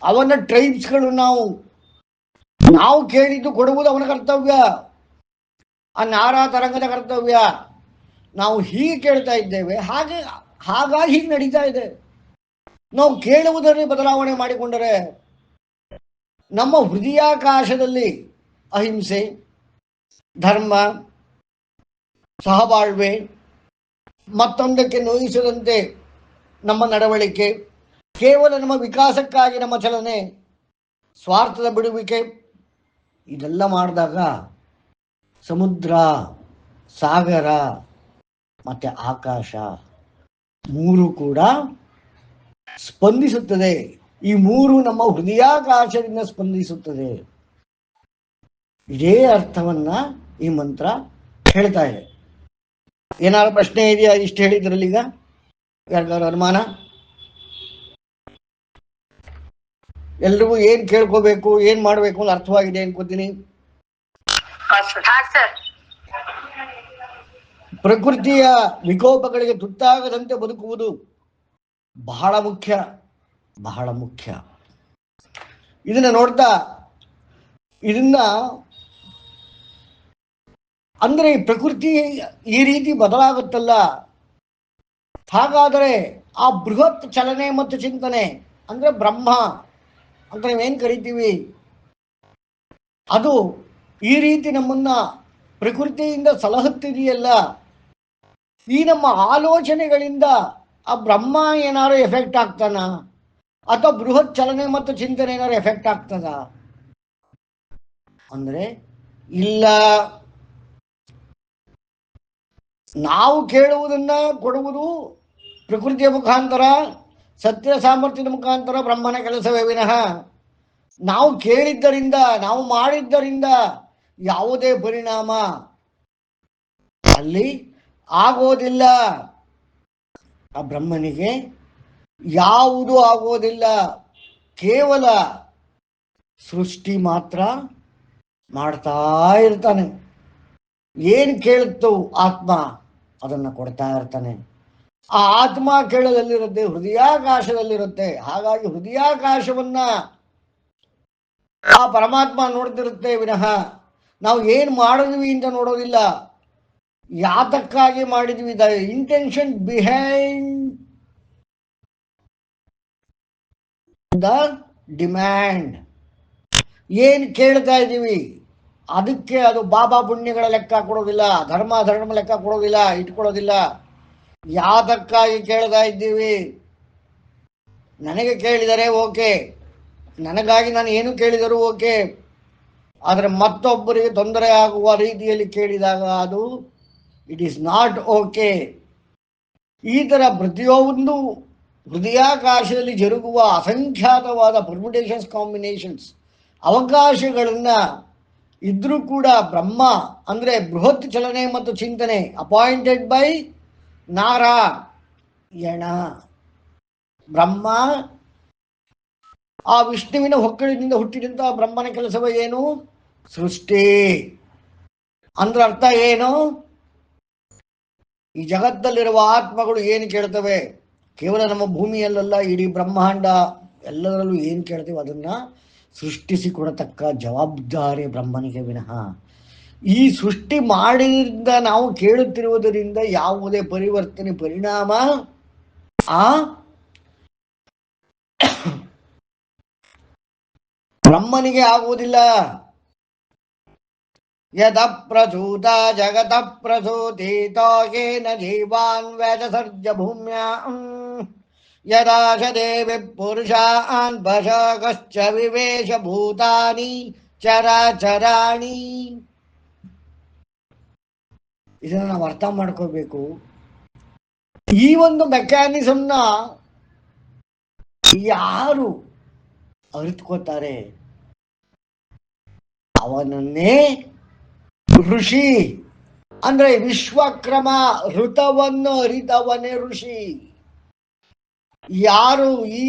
ಅವನ ಟ್ರೈಬ್ಸ್ಗಳು. ನಾವು ಕೇಳಿದ್ದು ಕೊಡುವುದು ಅವನ ಕರ್ತವ್ಯ, ಆ ನಾರಾ ತರಂಗದ ಕರ್ತವ್ಯ. ನಾವು ಹೀಗೆ ಕೇಳ್ತಾ ಇದ್ದೇವೆ, ಹಾಗಾಗಿ ಹೀಗೆ ನಡೀತಾ ಇದೆ. ನಾವು ಕೇಳುವುದರಲ್ಲಿ ಬದಲಾವಣೆ ಮಾಡಿಕೊಂಡರೆ ನಮ್ಮ ಹೃದಯಾಕಾಶದಲ್ಲಿ ಅಹಿಂಸೆ, ಧರ್ಮ, ಸಹಬಾಳ್ವೆ, ಮತ್ತೊಂದಕ್ಕೆ ನೋಯಿಸದಂತೆ ನಮ್ಮ ನಡವಳಿಕೆ, ಕೇವಲ ನಮ್ಮ ವಿಕಾಸಕ್ಕಾಗಿ ನಮ್ಮ ಚಲನೆ, ಸ್ವಾರ್ಥದ ಬಿಡುವಿಕೆ, ಇದೆಲ್ಲ ಮಾಡಿದಾಗ ಸಮುದ್ರ, ಸಾಗರ ಮತ್ತೆ ಆಕಾಶ ಮೂರು ಕೂಡ ಸ್ಪಂದಿಸುತ್ತದೆ. ಈ ಮೂರು ನಮ್ಮ ಹೃದಯಾಕಾಶದಿಂದ ಸ್ಪಂದಿಸುತ್ತದೆ. ಇದೇ ಅರ್ಥವನ್ನ ಈ ಮಂತ್ರ ಹೇಳ್ತಾ ಇದೆ. ಏನಾದ್ರು ಪ್ರಶ್ನೆ ಇದೆಯಾ ಇಷ್ಟು ಹೇಳಿದ್ರಲ್ಲಿ? ಈಗ ಯಾರಿಗಾದ್ರು ಅನುಮಾನ? ಎಲ್ರಿಗೂ ಏನ್ ಕೇಳ್ಕೋಬೇಕು, ಏನ್ ಮಾಡ್ಬೇಕು ಅಂತ ಅರ್ಥವಾಗಿದೆ ಅನ್ಕೋತೀನಿ. ಪ್ರಕೃತಿಯ ವಿಕೋಪಗಳಿಗೆ ತುತ್ತಾಗದಂತೆ ಬದುಕುವುದು ಬಹಳ ಮುಖ್ಯ, ಬಹಳ ಮುಖ್ಯ. ಇದನ್ನ ನೋಡ್ತಾ ಇದನ್ನ ಅಂದ್ರೆ ಪ್ರಕೃತಿ ಈ ರೀತಿ ಬದಲಾಗುತ್ತಲ್ಲ, ಹಾಗಾದರೆ ಆ ಬೃಹತ್ ಚಲನೆ ಮತ್ತು ಚಿಂತನೆ ಅಂದ್ರೆ ಬ್ರಹ್ಮ ಅಂತ ನಾವೇನ್ ಕರಿತೀವಿ, ಅದು ಈ ರೀತಿ ನಮ್ಮನ್ನ ಪ್ರಕೃತಿಯಿಂದ ಸಲಹುತ್ತಿದೆಯಲ್ಲ, ಈ ನಮ್ಮ ಆಲೋಚನೆಗಳಿಂದ ಆ ಬ್ರಹ್ಮ ಏನಾದ್ರು ಎಫೆಕ್ಟ್ ಆಗ್ತಾನ, ಅಥವಾ ಬೃಹತ್ ಚಲನೆ ಮತ್ತು ಚಿಂತನೆ ಏನಾದ್ರು ಎಫೆಕ್ಟ್ ಆಗ್ತದ ಅಂದ್ರೆ ಇಲ್ಲ. ನಾವು ಕೇಳುವುದನ್ನ ಕೊಡುವುದು ಪ್ರಕೃತಿಯ ಮುಖಾಂತರ, ಸತ್ಯ ಸಾಮರ್ಥ್ಯದ ಮುಖಾಂತರ ಬ್ರಹ್ಮನ ಕೆಲಸವೇ ವಿನಃ ನಾವು ಕೇಳಿದ್ದರಿಂದ, ನಾವು ಮಾಡಿದ್ದರಿಂದ ಯಾವುದೇ ಪರಿಣಾಮ ಅಲ್ಲಿ ಆಗೋದಿಲ್ಲ. ಆ ಬ್ರಹ್ಮನಿಗೆ ಯಾವುದೂ ಆಗೋದಿಲ್ಲ, ಕೇವಲ ಸೃಷ್ಟಿ ಮಾತ್ರ ಮಾಡ್ತಾ ಇರ್ತಾನೆ. ಏನು ಕೇಳುತ್ತೋ ಆತ್ಮ ಅದನ್ನು ಕೊಡ್ತಾ ಇರ್ತಾನೆ. ಆ ಆತ್ಮ ಕೇಳೋದಲ್ಲಿರುತ್ತೆ, ಹೃದಯಾಕಾಶದಲ್ಲಿರುತ್ತೆ. ಹಾಗಾಗಿ ಹೃದಯಾಕಾಶವನ್ನ ಆ ಪರಮಾತ್ಮ ನೋಡ್ತಿರುತ್ತೆ ವಿನಃ ನಾವು ಏನು ಮಾಡಿದ್ವಿ ಅಂತ ನೋಡೋದಿಲ್ಲ. ಯಾತಕ್ಕಾಗಿ ಮಾಡಿದ್ವಿ, the intention behind the demand. ಏನು ಕೇಳ್ತಾ ಇದ್ದೀವಿ ಅದಕ್ಕೆ ಅದು ಬಾಬಾ ಪುಣ್ಯಗಳ ಲೆಕ್ಕ ಕೊಡೋದಿಲ್ಲ, ಧರ್ಮ ಲೆಕ್ಕ ಕೊಡೋದಿಲ್ಲ, ಇಟ್ಕೊಳ್ಳೋದಿಲ್ಲ. ಯಾತಕ್ಕಾಗಿ ಕೇಳ್ತಾ ಇದ್ದೀವಿ? ನನಗೆ ಕೇಳಿದರೆ ಓಕೆ, ನನಗಾಗಿ ನಾನು ಏನು ಕೇಳಿದರೂ ಓಕೆ, ಆದರೆ ಮತ್ತೊಬ್ಬರಿಗೆ ತೊಂದರೆ ಆಗುವ ರೀತಿಯಲ್ಲಿ ಕೇಳಿದಾಗ ಅದು ಇಟ್ ಈಸ್ ನಾಟ್ ಓಕೆ. ಈ ಥರ ಪ್ರತಿಯೊಂದು ಹೃದಯಾಕಾಶದಲ್ಲಿ ಜರುಗುವ ಅಸಂಖ್ಯಾತವಾದ ಪರ್ಮುಟೇಷನ್ಸ್, ಕಾಂಬಿನೇಷನ್ಸ್, ಅವಕಾಶಗಳನ್ನು ಇದ್ರೂ ಕೂಡ ಬ್ರಹ್ಮ ಅಂದರೆ ಬೃಹತ್ ಚಲನೆ ಮತ್ತು ಚಿಂತನೆ ಅಪಾಯಿಂಟೆಡ್ ಬೈ ನಾರಾಯಣ. ಬ್ರಹ್ಮ ಆ ವಿಷ್ಣುವಿನ ಹೊಕ್ಕಳಿನಿಂದ ಹುಟ್ಟಿದಂತಹ ಬ್ರಹ್ಮನ ಕೆಲಸವೇ ಏನು? ಸೃಷ್ಟಿ. ಅಂದ್ರೆ ಅರ್ಥ ಏನು? ಈ ಜಗತ್ತಲ್ಲಿರುವ ಆತ್ಮಗಳು ಏನು ಕೇಳ್ತವೆ? ಕೇವಲ ನಮ್ಮ ಭೂಮಿಯಲ್ಲ, ಇಡೀ ಬ್ರಹ್ಮಾಂಡ ಎಲ್ಲದರಲ್ಲೂ ಏನು ಕೇಳ್ತೇವೆ ಅದನ್ನು ಸೃಷ್ಟಿಸಿಕೊಡತಕ್ಕ ಜವಾಬ್ದಾರಿ ಬ್ರಹ್ಮನಿಗೆ ವಿನಃ ಈ ಸೃಷ್ಟಿ ಮಾಡಿದ ನಾವು ಕೇಳುತ್ತಿರುವುದರಿಂದ ಯಾವುದೇ ಪರಿವರ್ತನೆ ಪರಿಣಾಮ ಆ ಬ್ರಹ್ಮನಿಗೆ ಆಗುವುದಿಲ್ಲ. ಯದ ಪ್ರಸೂತ ಜಗತ ಪ್ರಸೂತಿತೋಗೇನ ಜೀವಾನ್ ವ್ಯಜಸರ್ಜ ಭೂಮ್ಯಾಂ ಯದಾಶದೆ ವಿಪುರುಷಾನ್ ವಶಗಶ್ಚ ವಿವೇಶ ಭೂತಾನಿ ಚರಾಚರಾಣಿ. ಇದನ್ನು ನಾವು ಅರ್ಥ ಮಾಡ್ಕೋಬೇಕು. ಈ ಒಂದು ಮೆಕ್ಯಾನಿಸಮ್ನ ಯಾರು ಅರಿತುಕೋತಾರೆ ಅವನನ್ನೇ ಋಷಿ ಅಂದ್ರೆ ವಿಶ್ವಕ್ರಮ ಋತವನ್ನು ಅರಿತವನೇ ಋಷಿ. ಯಾರು ಈ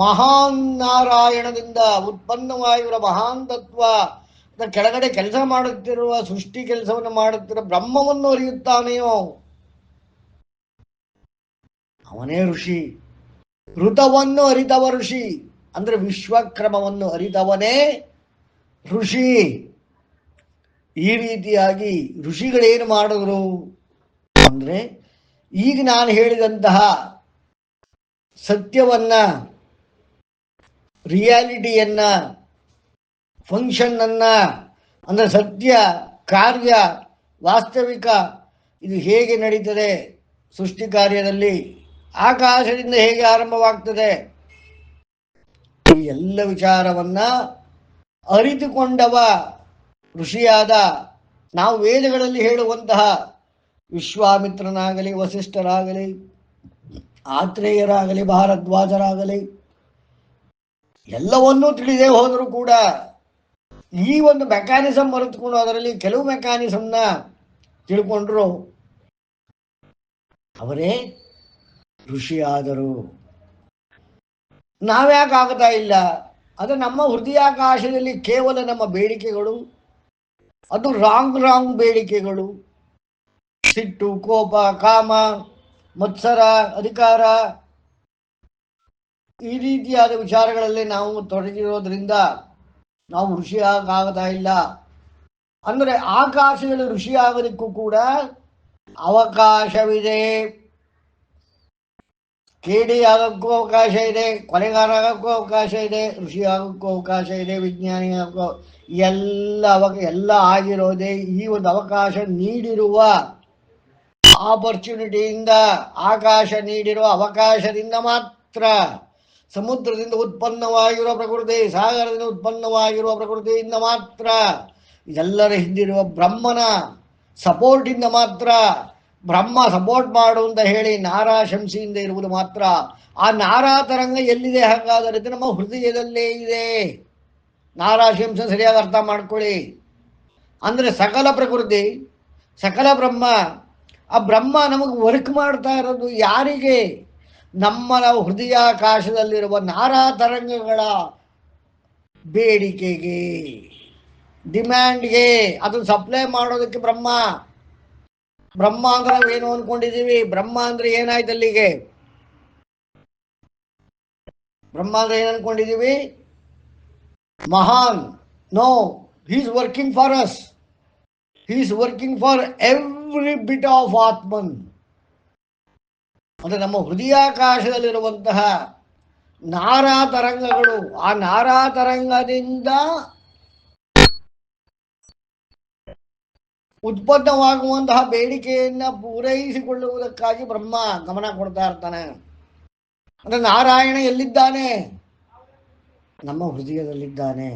ಮಹಾನ್ ನಾರಾಯಣದಿಂದ ಉತ್ಪನ್ನವಾಗಿರುವ ಮಹಾನ್ ತತ್ವ ಕೆಳಗಡೆ ಕೆಲಸ ಮಾಡುತ್ತಿರುವ ಸೃಷ್ಟಿ ಕೆಲಸವನ್ನು ಮಾಡುತ್ತಿರುವ ಬ್ರಹ್ಮವನ್ನು ಅರಿಯುತ್ತಾನೆಯೋ ಅವನೇ ಋಷಿ. ಋತವನ್ನು ಅರಿತವ ಋಷಿ ಅಂದ್ರೆ ವಿಶ್ವಕ್ರಮವನ್ನು ಅರಿತವನೇ ಋಷಿ. ಈ ರೀತಿಯಾಗಿ ಋಷಿಗಳೇನು ಮಾಡಿದ್ರು ಅಂದ್ರೆ ಈಗ ನಾನು ಹೇಳಿದಂತಹ ಸತ್ಯವನ್ನ, ರಿಯಾಲಿಟಿಯನ್ನ, ಫಂಕ್ಷನ್ ಅನ್ನ ಅಂದ್ರೆ ಸತ್ಯ, ಕಾರ್ಯ, ವಾಸ್ತವಿಕ ಇದು ಹೇಗೆ ನಡೀತದೆ ಸೃಷ್ಟಿ ಕಾರ್ಯದಲ್ಲಿ, ಆಕಾಶದಿಂದ ಹೇಗೆ ಆರಂಭವಾಗ್ತದೆ, ಈ ಎಲ್ಲ ವಿಚಾರವನ್ನ ಅರಿತುಕೊಂಡವ ಋಷಿಯಾದ ನಾವು ವೇದಗಳಲ್ಲಿ ಹೇಳುವಂತಹ ವಿಶ್ವಾಮಿತ್ರನಾಗಲಿ, ವಸಿಷ್ಠರಾಗಲಿ, ಆತ್ರೇಯರಾಗಲಿ, ಭಾರದ್ವಾಜರಾಗಲಿ ಎಲ್ಲವನ್ನೂ ತಿಳಿದೇ ಹೋದರೂ ಕೂಡ ಈ ಒಂದು ಮೆಕ್ಯಾನಿಸಮ್ ಅರಿತುಕೊಂಡು ಅದರಲ್ಲಿ ಕೆಲವು ಮೆಕ್ಯಾನಿಸಮ್ನ ತಿಳ್ಕೊಂಡ್ರು ಅವರೇ ಋಷಿಯಾದರು. ನಾವ್ಯಾಕೆ ಆಗ್ತಾ ಇಲ್ಲ? ಅದು ನಮ್ಮ ಹೃದಯಾಕಾಶದಲ್ಲಿ ಕೇವಲ ನಮ್ಮ ಬೇಡಿಕೆಗಳು, ಅದು ರಾಂಗ್ ಬೇಡಿಕೆಗಳು, ಸಿಟ್ಟು, ಕೋಪ, ಕಾಮ, ಮತ್ಸರ, ಅಧಿಕಾರ ಈ ರೀತಿಯಾದ ವಿಚಾರಗಳಲ್ಲಿ ನಾವು ತೊಡಗಿರೋದ್ರಿಂದ ನಾವು ಋಷಿಯಾಗತಾ ಇಲ್ಲ. ಅಂದರೆ ಆಕಾಶದಲ್ಲಿ ಋಷಿಯಾಗೋದಕ್ಕೂ ಕೂಡ ಅವಕಾಶವಿದೆ. ಕೇಡಿ ಆಗೋಕ್ಕೂ ಅವಕಾಶ ಇದೆ, ಕೊಲೆಗಾರ ಆಗೋಕ್ಕೂ ಅವಕಾಶ ಇದೆ, ಋಷಿ ಆಗೋಕ್ಕೂ ಅವಕಾಶ ಇದೆ, ವಿಜ್ಞಾನಿ ಆಗೋಕ್ಕೂ ಎಲ್ಲ ಆಗಿರೋದೇ ಈ ಒಂದು ಅವಕಾಶ ನೀಡಿರುವ ಆಪರ್ಚುನಿಟಿಯಿಂದ, ಆಕಾಶ ನೀಡಿರುವ ಅವಕಾಶದಿಂದ ಮಾತ್ರ. ಸಮುದ್ರದಿಂದ ಉತ್ಪನ್ನವಾಗಿರುವ ಪ್ರಕೃತಿ, ಸಾಗರದಿಂದ ಉತ್ಪನ್ನವಾಗಿರುವ ಪ್ರಕೃತಿಯಿಂದ ಮಾತ್ರ, ಎಲ್ಲರ ಹಿಂದಿರುವ ಬ್ರಹ್ಮನ ಸಪೋರ್ಟಿಂದ ಮಾತ್ರ. ಬ್ರಹ್ಮ ಸಪೋರ್ಟ್ ಮಾಡು ಅಂತ ಹೇಳಿ ನಾರಾ ಶಂಸಿಯಿಂದ ಇರುವುದು ಮಾತ್ರ. ಆ ನಾರಾ ತರಂಗ ಎಲ್ಲಿದೆ ಹಾಗಾದರೆ ನಮ್ಮ ಹೃದಯದಲ್ಲೇ ಇದೆ. ನಾರಾ ಶಂಸ ಸರಿಯಾಗಿ ಅರ್ಥ ಮಾಡ್ಕೊಳ್ಳಿ. ಅಂದರೆ ಸಕಲ ಪ್ರಕೃತಿ, ಸಕಲ ಬ್ರಹ್ಮ. ಆ ಬ್ರಹ್ಮ ನಮಗೆ ವರ್ಕ್ ಮಾಡ್ತಾ ಇರೋದು ಯಾರಿಗೆ? ನಮ್ಮ ಹೃದಯಾಕಾಶದಲ್ಲಿರುವ ನಾರಾ ತರಂಗಗಳ ಬೇಡಿಕೆಗೆ, ಡಿಮ್ಯಾಂಡ್ಗೆ. ಅದು ಸಪ್ಲೈ ಮಾಡೋದಕ್ಕೆ ಬ್ರಹ್ಮ. ಬ್ರಹ್ಮ ಅಂದ್ರೆ ನಾವೇನು ಅಂದ್ಕೊಂಡಿದ್ದೀವಿ? ಬ್ರಹ್ಮ ಅಂದ್ರೆ ಏನಾಯ್ತು ಅಲ್ಲಿಗೆ? ಬ್ರಹ್ಮ ಅಂದ್ರೆ ಏನು ಅನ್ಕೊಂಡಿದ್ದೀವಿ? ಮಹಾನ್. No, he is working for us. He is working for every bit of atman. ಅಂದ್ರೆ ನಮ್ಮ ಹೃದಯಾಕಾಶದಲ್ಲಿರುವಂತಹ ನಾರಾ ತರಂಗಗಳು. ಆ ನಾರಾ ತರಂಗದಿಂದ ಉತ್ಪನ್ನವಾಗುವಂತಹ ಬೇಡಿಕೆಯನ್ನ ಪೂರೈಸಿಕೊಳ್ಳುವುದಕ್ಕಾಗಿ ಬ್ರಹ್ಮ ಗಮನ ಕೊಡ್ತಾ ಇರ್ತಾನೆ. ಅಂದ್ರೆ ನಾರಾಯಣ ಎಲ್ಲಿದ್ದಾನೆ? ನಮ್ಮ ಹೃದಯದಲ್ಲಿದ್ದಾನೆ.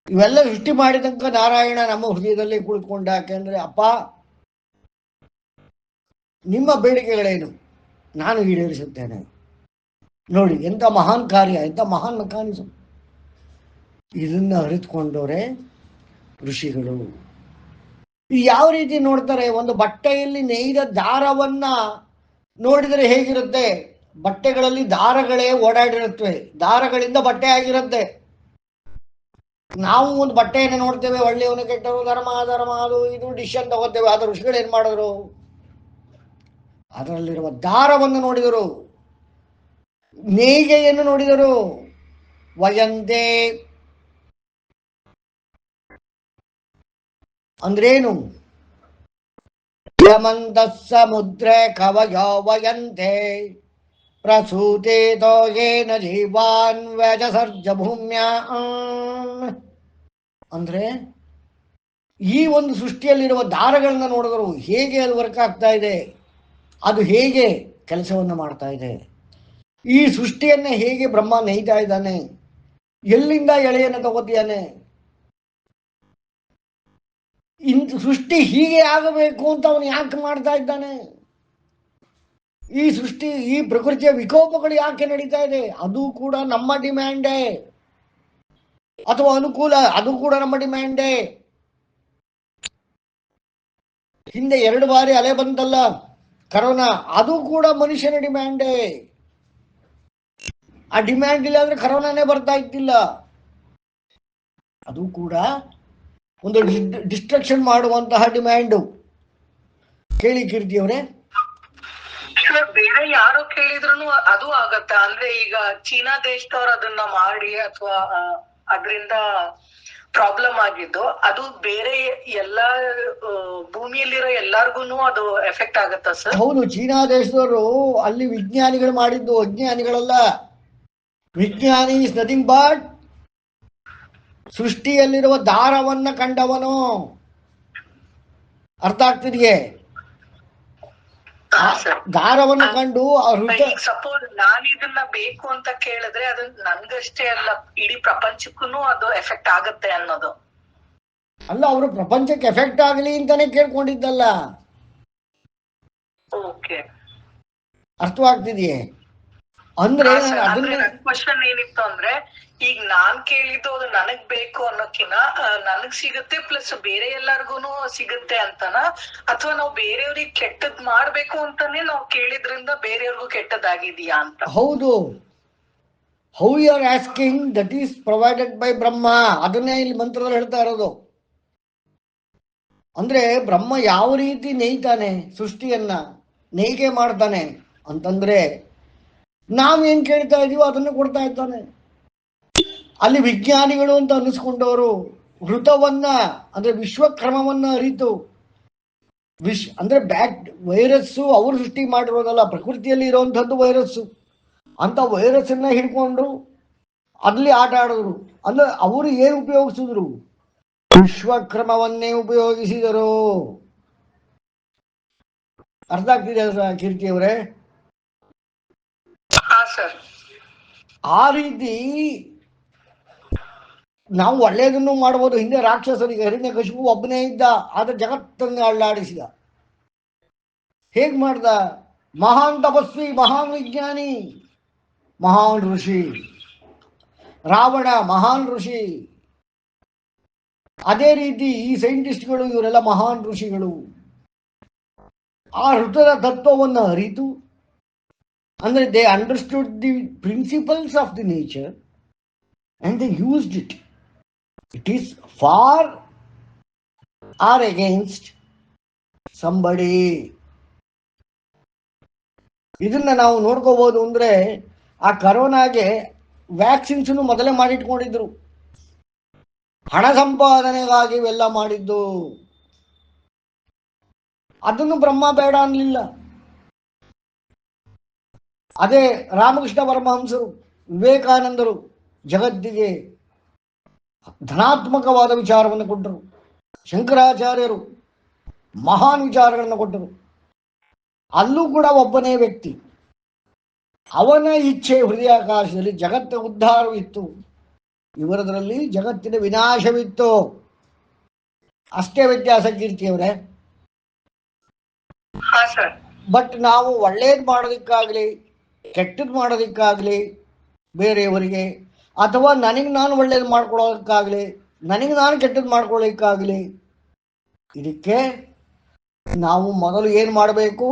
ಇವೆಲ್ಲ ಸೃಷ್ಟಿ ಮಾಡಿದಂಕ ನಾರಾಯಣ ನಮ್ಮ ಹೃದಯದಲ್ಲಿ ಕುಳಿತುಕೊಂಡ. ಯಾಕೆಂದ್ರೆ ಅಪ್ಪ, ನಿಮ್ಮ ಬೇಡಿಕೆಗಳೇನು, ನಾನು ಈಡೇರಿಸುತ್ತೇನೆ. ನೋಡಿ ಎಂಥ ಮಹಾನ್ ಕಾರ್ಯ, ಎಂಥ ಮಹಾನ್ ಮೆಕಾನಿಸಮ್. ಇದನ್ನ ಅರಿತುಕೊಂಡವರೇ ಋಷಿಗಳು. ಯಾವ ರೀತಿ ನೋಡ್ತಾರೆ? ಒಂದು ಬಟ್ಟೆಯಲ್ಲಿ ನೇಯ್ದ ದಾರವನ್ನ ನೋಡಿದರೆ ಹೇಗಿರುತ್ತೆ? ಬಟ್ಟೆಗಳಲ್ಲಿ ದಾರಗಳೇ ಓಡಾಡಿರುತ್ತವೆ, ದಾರಗಳಿಂದ ಬಟ್ಟೆ ಆಗಿರುತ್ತೆ. ನಾವು ಒಂದು ಬಟ್ಟೆಯನ್ನು ನೋಡ್ತೇವೆ, ಒಳ್ಳೆಯವನು ಕೆಟ್ಟವರು, ಧರ್ಮ ಅಧರ್ಮ, ಅದು ಇದು ಡಿಸಿಷನ್ ತಗೋತೇವೆ. ಆದ್ರೆ ಋಷಿಗಳು ಏನ್ ಮಾಡಿದ್ರು? ಅದರಲ್ಲಿರುವ ದಾರವನ್ನು ನೋಡಿದರು, ನೇಯ್ಗೆಯನ್ನು ನೋಡಿದರು. ವಯಂತೆ ಅಂದ್ರೇನು? ಯಮಂತ ಸಮುದ್ರೆ ಕವಯೋ ವಯಂತೆ ಪ್ರಸೂತೆ ತೋಗೇನ ಜೀವಾನ್ ವ್ಯಜಸರ್ಜ ಭೂಮ್ಯ. ಅಂದ್ರೆ ಈ ಒಂದು ಸೃಷ್ಟಿಯಲ್ಲಿರುವ ದಾರಗಳನ್ನ ನೋಡಿದ್ರು, ಹೇಗೆ ಅದು ವರ್ಕ್ ಆಗ್ತಾ ಇದೆ, ಅದು ಹೇಗೆ ಕೆಲಸವನ್ನು ಮಾಡ್ತಾ ಇದೆ, ಈ ಸೃಷ್ಟಿಯನ್ನ ಹೇಗೆ ಬ್ರಹ್ಮ ನೇಯ್ತಾ ಇದ್ದಾನೆ, ಎಲ್ಲಿಂದ ಎಳೆಯನ್ನು ತಗೋತಿದ್ದಾನೆ, ಸೃಷ್ಟಿ ಹೀಗೆ ಆಗಬೇಕು ಅಂತ ಅವನು ಯಾಕೆ ಮಾಡ್ತಾ ಇದ್ದಾನೆ, ಈ ಸೃಷ್ಟಿ, ಈ ಪ್ರಕೃತಿಯ ವಿಕೋಪಗಳು ಯಾಕೆ ನಡೀತಾ ಇದೆ, ಅದು ಕೂಡ ನಮ್ಮ ಡಿಮ್ಯಾಂಡೇ, ಅಥವಾ ಅನುಕೂಲ ಅದು ಕೂಡ ನಮ್ಮ ಡಿಮ್ಯಾಂಡೇ. ಹಿಂದೆ 2 ಬಾರಿ ಅಲೆ ಬಂತಲ್ಲ ಕರೋನಾ, ಅದು ಕೂಡ ಮನುಷ್ಯನ ಡಿಮ್ಯಾಂಡೇ. ಆ ಡಿಮ್ಯಾಂಡ್ ಇಲ್ಲ ಅಂದ್ರೆ ಕರೋನಾನೇ ಬರ್ತಾ ಇದ್ದಿಲ್ಲ. ಅದು ಕೂಡ ಒಂದು ಡಿಸ್ಟ್ರಕ್ಷನ್ ಮಾಡುವಂತಹ ಡಿಮ್ಯಾಂಡು. ಕೇಳಿ ಕೀರ್ತಿಯವರೇ. ಬೇರೆ ಯಾರು ಕೇಳಿದ್ರು ಅದು ಆಗತ್ತ? ಅಂದ್ರೆ ಈಗ ಚೀನಾ ದೇಶದವ್ರು ಅದನ್ನ ಮಾಡಿ ಅಥವಾ ಅದರಿಂದ ಪ್ರಾಬ್ಲಮ್ ಆಗಿದ್ದು, ಅದು ಬೇರೆ ಎಲ್ಲಾ ಭೂಮಿಯಲ್ಲಿರೋ ಎಲ್ಲಾರ್ಗುನು ಅದು ಎಫೆಕ್ಟ್ ಆಗತ್ತ ಸರ್? ಹೌದು, ಚೀನಾ ದೇಶದವರು ಅಲ್ಲಿ ವಿಜ್ಞಾನಿಗಳು ಮಾಡಿದ್ದು, ಅಜ್ಞಾನಿಗಳಲ್ಲ. ವಿಜ್ಞಾನಿ ಇಸ್ ನಥಿಂಗ್ ಬಟ್ ಸೃಷ್ಟಿಯಲ್ಲಿರುವ ದಾರವನ್ನ ಕಂಡವನು. ಅರ್ಥ ಆಗ್ತಿದೆಯೇ? ದಾರವನ್ನು ಕಂಡು ಸಪೋಸ್ ನಾನು ಇದನ್ನ ಬೇಕು ಅಂತ ಕೇಳಿದ್ರೆ ಅದು ನನ್ಗಷ್ಟೇ ಅಲ್ಲ, ಇಡೀ ಪ್ರಪಂಚಕ್ಕೂ ಅದು ಎಫೆಕ್ಟ್ ಆಗತ್ತೆ ಅನ್ನೋದು ಅಲ್ಲ. ಅವರು ಪ್ರಪಂಚಕ್ಕೆ ಎಫೆಕ್ಟ್ ಆಗಲಿ ಅಂತಾನೆ ಕೇಳ್ಕೊಂಡಿದ್ದಲ್ಲ. ಅರ್ಥವಾಗ್ತಿದೆಯೇ? ಅಂದ್ರೆ ಕ್ವಶನ್ ಏನಿತ್ತು ಅಂದ್ರೆ, ಈಗ ನಾನ್ ಕೇಳಿದ್ದು ಅದು ನನಗ್ ಬೇಕು ಅನ್ನೋಕಿನ ನನಗ್ ಸಿಗುತ್ತೆ ಪ್ಲಸ್ ಬೇರೆ ಎಲ್ಲಾರ್ಗುನು ಸಿಗುತ್ತೆ ಅಂತನಾ, ಅಥವಾ ನಾವು ಬೇರೆಯವ್ರಿಗೆ ಕೆಟ್ಟದ್ ಮಾಡ್ಬೇಕು ಅಂತಾನೆ ನಾವು ಕೇಳಿದ್ರಿಂದ ಬೇರೆಯವ್ರಿಗೂ ಕೆಟ್ಟದಾಗಿದೆಯಾ ಅಂತ? ಹೌದು. How you are asking that is provided by Brahma. ಅದನ್ನೇ ಇಲ್ಲಿ ಮಂತ್ರದಲ್ಲಿ ಹೇಳ್ತಾ ಇರೋದು. ಅಂದ್ರೆ ಬ್ರಹ್ಮ ಯಾವ ರೀತಿ ನೇಯ್ತಾನೆ, ಸೃಷ್ಟಿಯನ್ನ ನೇಯ್ಗೆ ಮಾಡ್ತಾನೆ ಅಂತಂದ್ರೆ ನಾವೇನ್ ಕೇಳ್ತಾ ಇದೀವೋ ಅದನ್ನು ಕೊಡ್ತಾ ಇದ್ದಾನೆ. ಅಲ್ಲಿ ವಿಜ್ಞಾನಿಗಳು ಅಂತ ಅನ್ನಿಸ್ಕೊಂಡವರು ಋತವನ್ನ ಅಂದ್ರೆ ವಿಶ್ವಕ್ರಮವನ್ನ ಅರಿತು ಅಂದ್ರೆ ವೈರಸ್ಸು ಅವರು ಸೃಷ್ಟಿ ಮಾಡಿರೋದಲ್ಲ, ಪ್ರಕೃತಿಯಲ್ಲಿ ಇರುವಂತಹದ್ದು ವೈರಸ್ಸು. ಅಂತ ವೈರಸ್ಸನ್ನ ಹಿಡ್ಕೊಂಡು ಅಲ್ಲಿ ಆಟ ಆಡಿದ್ರು. ಅಂದ್ರೆ ಅವರು ಏನು ಉಪಯೋಗಿಸಿದ್ರು? ವಿಶ್ವಕ್ರಮವನ್ನೇ ಉಪಯೋಗಿಸಿದರು. ಅರ್ಥ ಆಗ್ತಿದೆ ಕೀರ್ತಿಯವರೇ? ಆ ರೀತಿ ನಾವು ಒಳ್ಳೆಯದನ್ನು ಮಾಡಬಹುದು. ಹಿಂದೆ ರಾಕ್ಷಸರಿಗೆ ಹಿರಣ್ಯಕಶಿಪು ಒಬ್ಬನೇ ಇದ್ದ, ಆದ್ರೆ ಜಗತ್ತನ್ನು ಅಳ್ಳಾಡಿಸಿದ. ಹೇಗ್ ಮಾಡ್ದ? ಮಹಾನ್ ತಪಸ್ವಿ, ಮಹಾನ್ ವಿಜ್ಞಾನಿ, ಮಹಾನ್ ಋಷಿ. ರಾವಣ ಮಹಾನ್ ಋಷಿ. ಅದೇ ರೀತಿ ಈ ಸೈಂಟಿಸ್ಟ್ಗಳು, ಇವರೆಲ್ಲ ಮಹಾನ್ ಋಷಿಗಳು. ಆ ಋತದ ತತ್ವವನ್ನು ಅರಿತು, ಅಂದ್ರೆ they understood the principles of the nature and they used it. It is for or against somebody. ಇದನ್ನ ನಾವು ನೋಡ್ಕೋಬಹುದು. ಅಂದ್ರೆ ಆ ಕರೋನಾಗೆ ವ್ಯಾಕ್ಸಿನ್ಸ್ ಮೊದಲೇ ಮಾಡಿಟ್ಕೊಂಡಿದ್ರು, ಹಣ ಸಂಪಾದನೆಗಾಗಿ ಇವೆಲ್ಲ ಮಾಡಿದ್ದು. ಅದನ್ನು ಬ್ರಹ್ಮ ಬೇಡ ಅನ್ಲಿಲ್ಲ. ಅದೇ ರಾಮಕೃಷ್ಣ ಪರಮಹಂಸರು, ವಿವೇಕಾನಂದರು ಜಗತ್ತಿಗೆ ಧನಾತ್ಮಕವಾದ ವಿಚಾರವನ್ನು ಕೊಟ್ಟರು. ಶಂಕರಾಚಾರ್ಯರು ಮಹಾನ್ ವಿಚಾರಗಳನ್ನು ಕೊಟ್ಟರು. ಅಲ್ಲೂ ಕೂಡ ಒಬ್ಬನೇ ವ್ಯಕ್ತಿ, ಅವನ ಇಚ್ಛೆ ಹೃದಯಾಕಾಶದಲ್ಲಿ ಜಗತ್ತ ಉದ್ಧಾರವಿತ್ತು, ಇವರದರಲ್ಲಿ ಜಗತ್ತಿನ ವಿನಾಶವಿತ್ತು. ಅಷ್ಟೇ ವ್ಯತ್ಯಾಸ ಕೀರ್ತಿಯವರೇ. ಬಟ್ ನಾವು ಒಳ್ಳೇದು ಮಾಡೋದಕ್ಕಾಗಲಿ ಕೆಟ್ಟದ್ದು ಮಾಡೋದಕ್ಕಾಗಲಿ ಬೇರೆಯವರಿಗೆ, ಅಥವಾ ನನಗೆ ನಾನು ಒಳ್ಳೇದು ಮಾಡ್ಕೊಳ್ಳೋದಕ್ಕಾಗಲಿ ನನಗೆ ನಾನು ಕೆಟ್ಟದ್ದು ಮಾಡ್ಕೊಳ್ಳೋದಕ್ಕಾಗಲಿ, ಇದಕ್ಕೆ ನಾವು ಮೊದಲು ಏನು ಮಾಡಬೇಕು?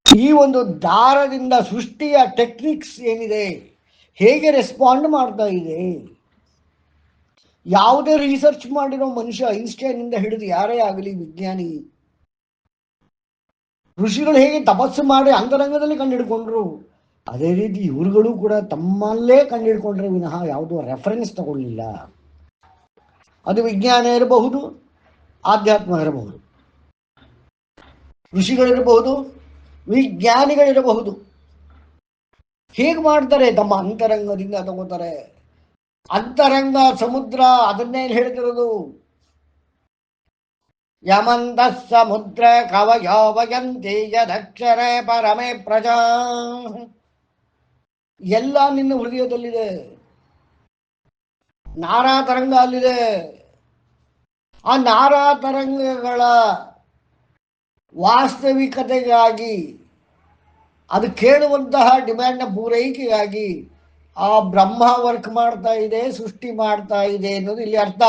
ಈ ಒಂದು ದಾರದಿಂದ ಸೃಷ್ಟಿಯ ಟೆಕ್ನಿಕ್ಸ್ ಏನಿದೆ, ಹೇಗೆ ರೆಸ್ಪಾಂಡ್ ಮಾಡ್ತಾ ಇದೆ, ಯಾವುದೇ ರಿಸರ್ಚ್ ಮಾಡಿರೋ ಮನುಷ್ಯ, ಐನ್ಸ್ಟೈನ್ನಿಂದ ಹಿಡಿದು ಯಾರೇ ಆಗಲಿ ವಿಜ್ಞಾನಿ, ಋಷಿಗಳು ಹೇಗೆ ತಪಸ್ಸು ಮಾಡಿ ಅಂತರಂಗದಲ್ಲಿ ಕಂಡುಹಿಡ್ಕೊಂಡ್ರು, ಅದೇ ರೀತಿ ಇವ್ರುಗಳು ಕೂಡ ತಮ್ಮಲ್ಲೇ ಕಂಡುಹಿಡ್ಕೊಂಡ್ರೆ ವಿನಃ ಯಾವುದೋ ರೆಫರೆನ್ಸ್ ತಗೊಳ್ಳಿಲ್ಲ. ಅದು ವಿಜ್ಞಾನ ಇರಬಹುದು, ಆಧ್ಯಾತ್ಮ ಇರಬಹುದು, ಋಷಿಗಳಿರಬಹುದು, ವಿಜ್ಞಾನಿಗಳಿರಬಹುದು. ಹೇಗೆ ಮಾಡ್ತಾರೆ? ತಮ್ಮ ಅಂತರಂಗದಿಂದ ತಗೋತಾರೆ. ಅಂತರಂಗ ಸಮುದ್ರ, ಅದನ್ನೇ ಹೇಳ್ತಿರೋದು. ಯಮಂತ ಸಮುದ್ರ ಕವಯೋವಯಂತಿ ಯದಕ್ಷರೇ ಪರಮೇ ಪ್ರಜಾ. ಎಲ್ಲ ನಿನ್ನ ಹೃದಯದಲ್ಲಿದೆ. ನಾರಾ ತರಂಗ ಅಲ್ಲಿದೆ. ಆ ನಾರಾ ತರಂಗಗಳ ವಾಸ್ತವಿಕತೆಗಾಗಿ, ಅದು ಕೇಳುವಂತಹ ಡಿಮ್ಯಾಂಡ್ನ ಪೂರೈಕೆಗಾಗಿ ಆ ಬ್ರಹ್ಮ ವರ್ಕ್ ಮಾಡ್ತಾ ಇದೆ, ಸೃಷ್ಟಿ ಮಾಡ್ತಾ ಇದೆ ಅನ್ನೋದು ಇಲ್ಲಿ ಅರ್ಥ.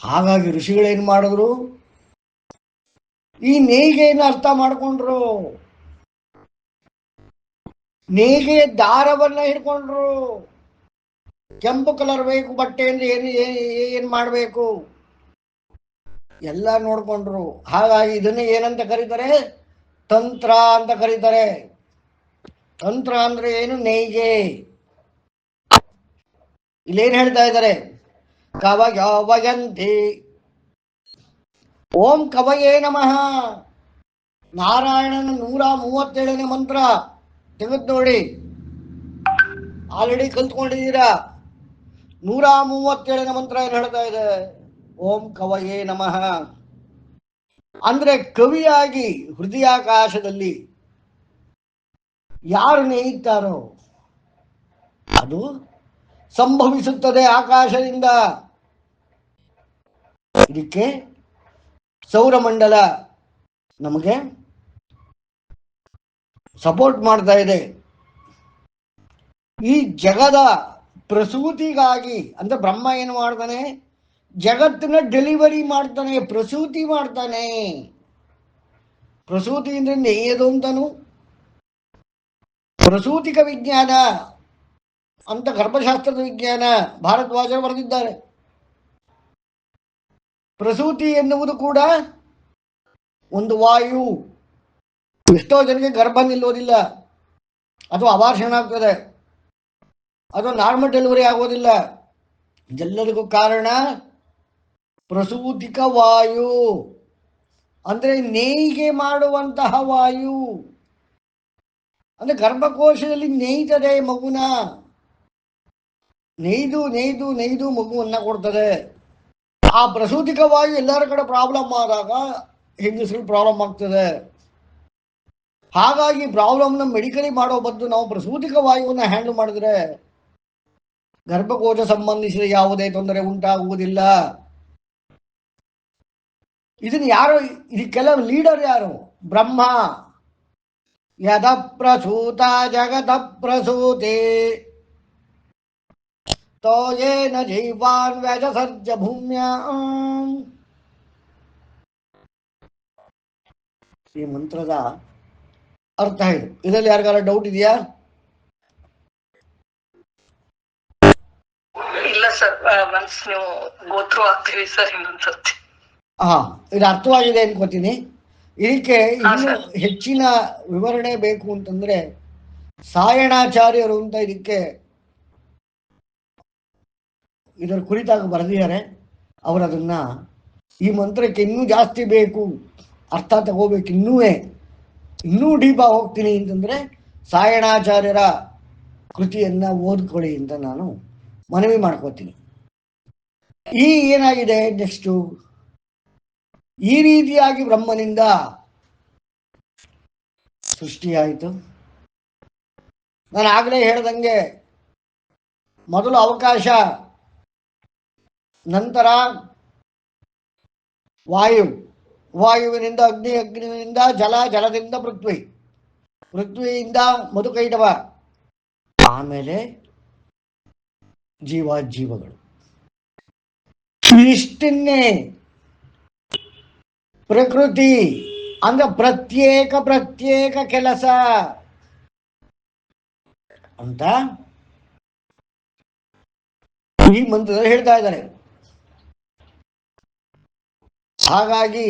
ಹಾಗಾಗಿ ಋಷಿಗಳೇನು ಮಾಡಿದ್ರು? ಈ ನೇಯ್ಗೆಯನ್ನು ಅರ್ಥ ಮಾಡಿಕೊಂಡ್ರು. ನೇಯ್ಗೆಯ ದಾರವನ್ನ ಹಿಡ್ಕೊಂಡ್ರು. ಕೆಂಪು ಕಲರ್ ಬೇಕು ಬಟ್ಟೆ ಅಂದ್ರೆ ಏನ್ ಮಾಡಬೇಕು ಎಲ್ಲ ನೋಡ್ಕೊಂಡ್ರು. ಹಾಗಾಗಿ ಇದನ್ನ ಏನಂತ ಕರೀತಾರೆ? ತಂತ್ರ ಅಂತ ಕರೀತಾರೆ. ತಂತ್ರ ಅಂದ್ರೆ ಏನು? ನೇಯ್ಗೆ. ಇಲ್ಲೇನು ಹೇಳ್ತಾ ಇದ್ದಾರೆ? ಕವಯೋವಯಂತಿ. ಓಂ ಕವಯೇ ನಮಃ. ನಾರಾಯಣನ 137ನೇ ಮಂತ್ರ ತೆಗೆದು ನೋಡಿ. ಆಲ್ರೆಡಿ ಕಲ್ತ್ಕೊಂಡಿದ್ದೀರಾ. 137ನೇ ಮಂತ್ರ ಏನು ಹೇಳ್ತಾ ಇದೆ? ಓಂ ಕವಯೇ ನಮಃ. ಅಂದ್ರೆ ಕವಿಯಾಗಿ ಹೃದಯಾಕಾಶದಲ್ಲಿ ಯಾರು ನೇಯುತ್ತಾರೋ ಅದು ಸಂಭವಿಸುತ್ತದೆ ಆಕಾಶದಿಂದ. ಇದಕ್ಕೆ ಸೌರಮಂಡಲ ನಮಗೆ ಸಪೋರ್ಟ್ ಮಾಡ್ತಾ ಇದೆ. ಈ ಜಗದ ಪ್ರಸೂತಿಗಾಗಿ ಅಂದ್ರೆ ಬ್ರಹ್ಮ ಏನು ಮಾಡ್ತಾನೆ? ಜಗತ್ತಿನ ಡೆಲಿವರಿ ಮಾಡ್ತಾನೆ, ಪ್ರಸೂತಿ ಮಾಡ್ತಾನೆ. ಪ್ರಸೂತಿ ಅಂದ್ರೆ ನೇಯ್ಯದು ಅಂತನು. ಪ್ರಸೂತಿಕ ವಿಜ್ಞಾನ ಅಂತ ಗರ್ಭಶಾಸ್ತ್ರದ ವಿಜ್ಞಾನ ಭಾರದ್ವಾಜರು ಬರೆದಿದ್ದಾರೆ. ಪ್ರಸೂತಿ ಎನ್ನುವುದು ಕೂಡ ಒಂದು ವಾಯು. ಎಷ್ಟೋ ಜನಕ್ಕೆ ಗರ್ಭ ನಿಲ್ಲೋದಿಲ್ಲ, ಅಥವಾ ಅಬಾರ್ಷಣ ಆಗ್ತದೆ, ಅಥವಾ ನಾರ್ಮಲ್ ಡೆಲಿವರಿ ಆಗೋದಿಲ್ಲ. ಇದೆಲ್ಲದಕ್ಕೂ ಕಾರಣ ಪ್ರಸೂತಿಕ ವಾಯು, ಅಂದ್ರೆ ನೇಯ್ಗೆ ಮಾಡುವಂತಹ ವಾಯು. ಅಂದ್ರೆ ಗರ್ಭಕೋಶದಲ್ಲಿ ನೇಯ್ತದೆ ಮಗುನ. ನೇಯ್ದು ನೇಯ್ದು ನೇಯ್ದು ಮಗುವನ್ನ ಕೊಡ್ತದೆ. ಆ ಪ್ರಸೂತಿಕ ವಾಯು ಎಲ್ಲರ ಕಡೆ ಪ್ರಾಬ್ಲಮ್ ಆದಾಗ ಹೆಂಗಸರು ಪ್ರಾಬ್ಲಮ್ ಆಗ್ತದೆ. ಹಾಗಾಗಿ ಪ್ರಾಬ್ಲಮ್ನ ಮೆಡಿಕಲಿ ಮಾಡೋ ಬದಲು ನಾವು ಪ್ರಸೂತಿಕ ವಾಯುವನ್ನು ಹ್ಯಾಂಡಲ್ ಮಾಡಿದ್ರೆ ಗರ್ಭಕೋಶ ಸಂಬಂಧಿಸಿದ ಯಾವುದೇ ತೊಂದರೆ ಉಂಟಾಗುವುದಿಲ್ಲ. ಇದನ್ನು ಯಾರು, ಇದಕ್ಕೆಲ್ಲ ಲೀಡರ್ ಯಾರು? ಬ್ರಹ್ಮ. ಯದ ಪ್ರಸೂತ ಜಗತ ಪ್ರಸೂತಿ ತೋಯೇನ ಜೀವಾನ್ ವ್ಯಜಸರ್ಜ ಭೂಮ್ಯಾಂ. ಈ ಮಂತ್ರದ ಅರ್ಥ ಇದು. ಇದರಲ್ಲಿ ಯಾರಿಗಾರ ಡೌಟ್ ಇದೆಯಾ? ಇಲ್ಲ ಸರ್, ಒನ್ಸ್ ನೀವು ಗೋತ್ರು ಆಗ್ತೀವಿ ಸರ್ ಇನ್ನೊಂದ್ಸರ್ತಿ. ಇದು ಅರ್ಥವಾಗಿದೆ ಅನ್ಕೋತೀನಿ. ಇದಕ್ಕೆ ಇನ್ನು ಹೆಚ್ಚಿನ ವಿವರಣೆ ಬೇಕು ಅಂತಂದ್ರೆ ಸಾಯಣಾಚಾರ್ಯರು ಅಂತ ಇದರ ಕುರಿತಾಗಿ ಬರೆದಿದ್ದಾರೆ. ಅವರು ಅದನ್ನ ಈ ಮಂತ್ರಕ್ಕೆ ಇನ್ನೂ ಜಾಸ್ತಿ ಬೇಕು, ಅರ್ಥ ತಗೋಬೇಕು ಇನ್ನೂ ಇನ್ನೂ ಡೀಪಾ ಹೋಗ್ತೀನಿ ಅಂತಂದ್ರೆ ಸಾಯಣಾಚಾರ್ಯರ ಕೃತಿಯನ್ನ ಓದ್ಕೊಳ್ಳಿ ಅಂತ ನಾನು ಮನವಿ ಮಾಡ್ಕೋತೀನಿ. ಈ ಏನಾಗಿದೆ ನೆಕ್ಸ್ಟು, ಈ ರೀತಿಯಾಗಿ ಬ್ರಹ್ಮನಿಂದ ಸೃಷ್ಟಿಯಾಯಿತು. ನಾನು ಆಗಲೇ ಹೇಳ್ದಂಗೆ ಮೊದಲು ಅವಕಾಶ, ನಂತರ ವಾಯು, ವಾಯುವಿನಿಂದ ಅಗ್ನಿ, ಅಗ್ನಿಯಿಂದ ಜಲ, ಜಲದಿಂದ ಪೃಥ್ವಿ, ಪೃಥ್ವಿಯಿಂದ ಮಧುಕೈಟವ, ಆಮೇಲೆ ಜೀವಾಜೀವಗಳು. ಇಷ್ಟನ್ನೇ ಪ್ರಕೃತಿ ಅಂದ್ರೆ ಪ್ರತ್ಯೇಕ ಪ್ರತ್ಯೇಕ ಕೆಲಸ ಅಂತ ಈ ಮಂತ್ರದಲ್ಲಿ ಹೇಳ್ತಾ ಇದ್ದಾರೆ. ಹಾಗಾಗಿ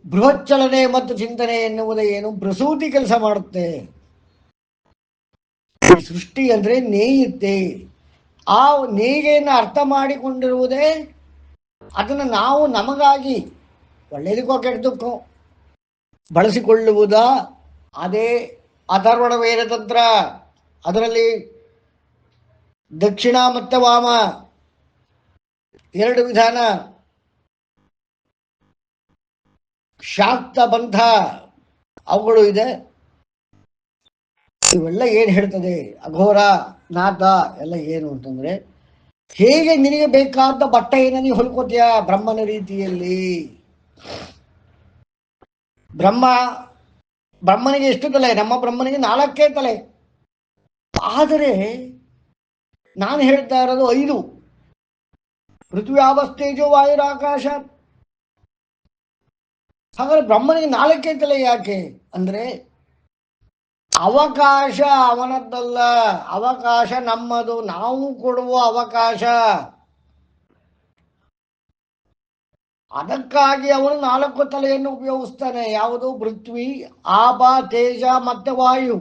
ಬೃಹಚ್ಚಲನೆ ಮತ್ತು ಚಿಂತನೆ ಎನ್ನುವುದೇ ಏನು, ಪ್ರಸೂತಿ ಕೆಲಸ ಮಾಡುತ್ತೆ. ಸೃಷ್ಟಿ ಅಂದ್ರೆ ನೇಯುತ್ತೆ. ಆ ನೇಯ್ಗೆಯನ್ನು ಅರ್ಥ ಮಾಡಿಕೊಂಡಿರುವುದೇ ಅದನ್ನು ನಾವು ನಮಗಾಗಿ ಒಳ್ಳೆಯದಕ್ಕೋ ಕೆಟ್ಟದಕ್ಕೋ ಬಳಸಿಕೊಳ್ಳುವುದ. ಅದೇ ಅಥರ್ವಣ ವೇದ ತಂತ್ರ. ಅದರಲ್ಲಿ ದಕ್ಷಿಣ ಮತ್ತು ವಾಮ ಎರಡು ವಿಧಾನ, ಶಾಕ್ತ ಪಂಥ ಅವುಗಳು ಇದೆ. ಇವೆಲ್ಲ ಏನು ಹೇಳ್ತದೆ, ಅಘೋರ ನಾಥ ಎಲ್ಲ ಏನು ಅಂತಂದ್ರೆ, ಹೇಗೆ ನಿನಗೆ ಬೇಕಾದ ಬಟ್ಟೆಯನ್ನು ನೀವು ಹೊಲ್ಕೋತೀಯ ಬ್ರಹ್ಮನ ರೀತಿಯಲ್ಲಿ. ಬ್ರಹ್ಮನಿಗೆ ಎಷ್ಟು ತಲೆ? ನಮ್ಮ ಬ್ರಹ್ಮನಿಗೆ 4 ತಲೆ. ಆದರೆ ನಾನು ಹೇಳ್ತಾ ಇರೋದು 5: ಪೃಥ್ವಿ, ಆವಸ್ತೇಜೋ, ವಾಯುರಾಕಾಶ. ಹಾಗಾದ್ರೆ ಬ್ರಹ್ಮನಿಗೆ 4 ತಲೆ ಯಾಕೆ ಅಂದ್ರೆ, ಅವಕಾಶ ಅವನದ್ದಲ್ಲ, ಅವಕಾಶ ನಮ್ಮದು, ನಾವು ಕೊಡುವ ಅವಕಾಶ. ಅದಕ್ಕಾಗಿ ಅವನು 4 ತಲೆಯನ್ನು ಉಪಯೋಗಿಸ್ತಾನೆ. ಯಾವುದು? ಪೃಥ್ವಿ, ಆಪ, ತೇಜ ಮತ್ತೆ ವಾಯು.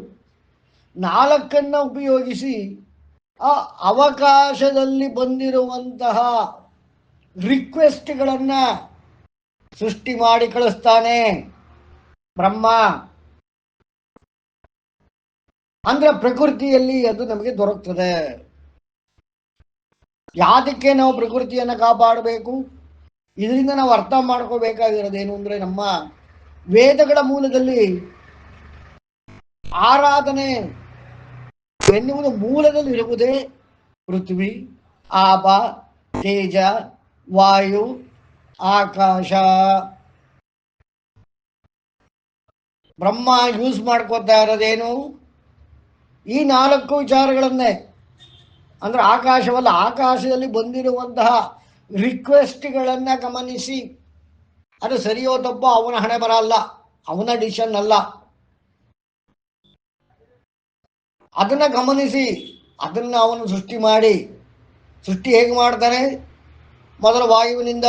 4 ಉಪಯೋಗಿಸಿ ಆ ಅವಕಾಶದಲ್ಲಿ ಬಂದಿರುವಂತಹ ರಿಕ್ವೆಸ್ಟ್ಗಳನ್ನ ಸೃಷ್ಟಿ ಮಾಡಿ ಕಳಿಸ್ತಾನೆ ಬ್ರಹ್ಮ. ಅಂದ್ರೆ ಪ್ರಕೃತಿಯಲ್ಲಿ ಅದು ನಮಗೆ ದೊರಕ್ತದೆ. ಯಾದಕ್ಕೆ ನಾವು ಪ್ರಕೃತಿಯನ್ನು ಕಾಪಾಡಬೇಕು? ಇದರಿಂದ ನಾವು ಅರ್ಥ ಮಾಡ್ಕೋಬೇಕಾಗಿರೋದೇನು ಅಂದ್ರೆ, ನಮ್ಮ ವೇದಗಳ ಮೂಲದಲ್ಲಿ ಆರಾಧನೆ ಎನ್ನುವುದು ಮೂಲದಲ್ಲಿ ಇರುವುದೇ ಪೃಥ್ವಿ, ಆಪ, ತೇಜ, ವಾಯು, ಆಕಾಶ. ಬ್ರಹ್ಮ ಯೂಸ್ ಮಾಡ್ಕೋತಾ ಇರೋದೇನು? ಈ 4 ವಿಚಾರಗಳನ್ನೇ. ಅಂದ್ರೆ ಆಕಾಶವಲ್ಲ, ಆಕಾಶದಲ್ಲಿ ಬಂದಿರುವಂತಹ ರಿಕ್ವೆಸ್ಟ್ಗಳನ್ನ ಗಮನಿಸಿ, ಅದು ಸರಿಯೋ ತಪ್ಪೋ ಅವನ ಹಣೆ ಬರ ಅಲ್ಲ, ಅವನ ಡಿಸಿಷನ್ ಅಲ್ಲ. ಅದನ್ನ ಗಮನಿಸಿ ಅದನ್ನ ಅವನು ಸೃಷ್ಟಿ ಮಾಡಿ, ಸೃಷ್ಟಿ ಹೇಗೆ ಮಾಡ್ತಾನೆ? ಮೊದಲು ವಾಯುವಿನಿಂದ,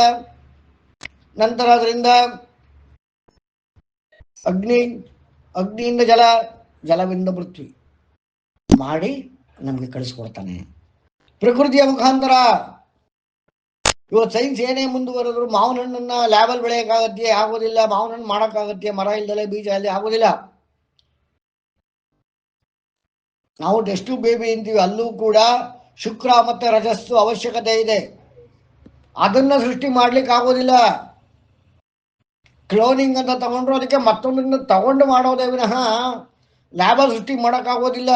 ನಂತರ ಅದರಿಂದ ಅಗ್ನಿ, ಅಗ್ನಿಯಿಂದ ಜಲ, ಜಲವಿಂದ ಪೃಥ್ವಿ ಮಾಡಿ ನಮಗೆ ಕಳಿಸ್ಕೊಡ್ತಾನೆ ಪ್ರಕೃತಿಯ ಮುಖಾಂತರ. ಇವತ್ತು ಸೈನ್ಸ್ ಏನೇ ಮುಂದುವರೆದ್ರು ಮಾವಿನ ಹಣ್ಣನ್ನ ಲ್ಯಾಬಲ್ ಬೆಳೆಯೋಕ್ಕಾಗತ್ತೆ? ಆಗೋದಿಲ್ಲ. ಮಾವಿನ ಹಣ್ಣು ಮಾಡೋಕ್ಕಾಗತ್ತೆ? ಮರ ಇಲ್ದಲೆ, ಬೀಜ ಇಲ್ಲದೆ ಆಗೋದಿಲ್ಲ. ನಾವು ಟೆಸ್ಟ್ ಬೇಬಿ ಅಂತೀವಿ, ಅಲ್ಲೂ ಕೂಡ ಶುಕ್ರ ಮತ್ತೆ ರಜಸ್ಸು ಅವಶ್ಯಕತೆ ಇದೆ. ಅದನ್ನ ಸೃಷ್ಟಿ ಮಾಡ್ಲಿಕ್ಕೆ ಆಗೋದಿಲ್ಲ. ಕ್ಲೋನಿಂಗ್ ಅಂತ ತಗೊಂಡ್ರು ಅದಕ್ಕೆ ಮತ್ತೊಂದನ್ನು ತಗೊಂಡು ಮಾಡೋದೇ ವಿನಃ ಲ್ಯಾಬಲ್ ಸೃಷ್ಟಿ ಮಾಡೋಕ್ಕಾಗೋದಿಲ್ಲ.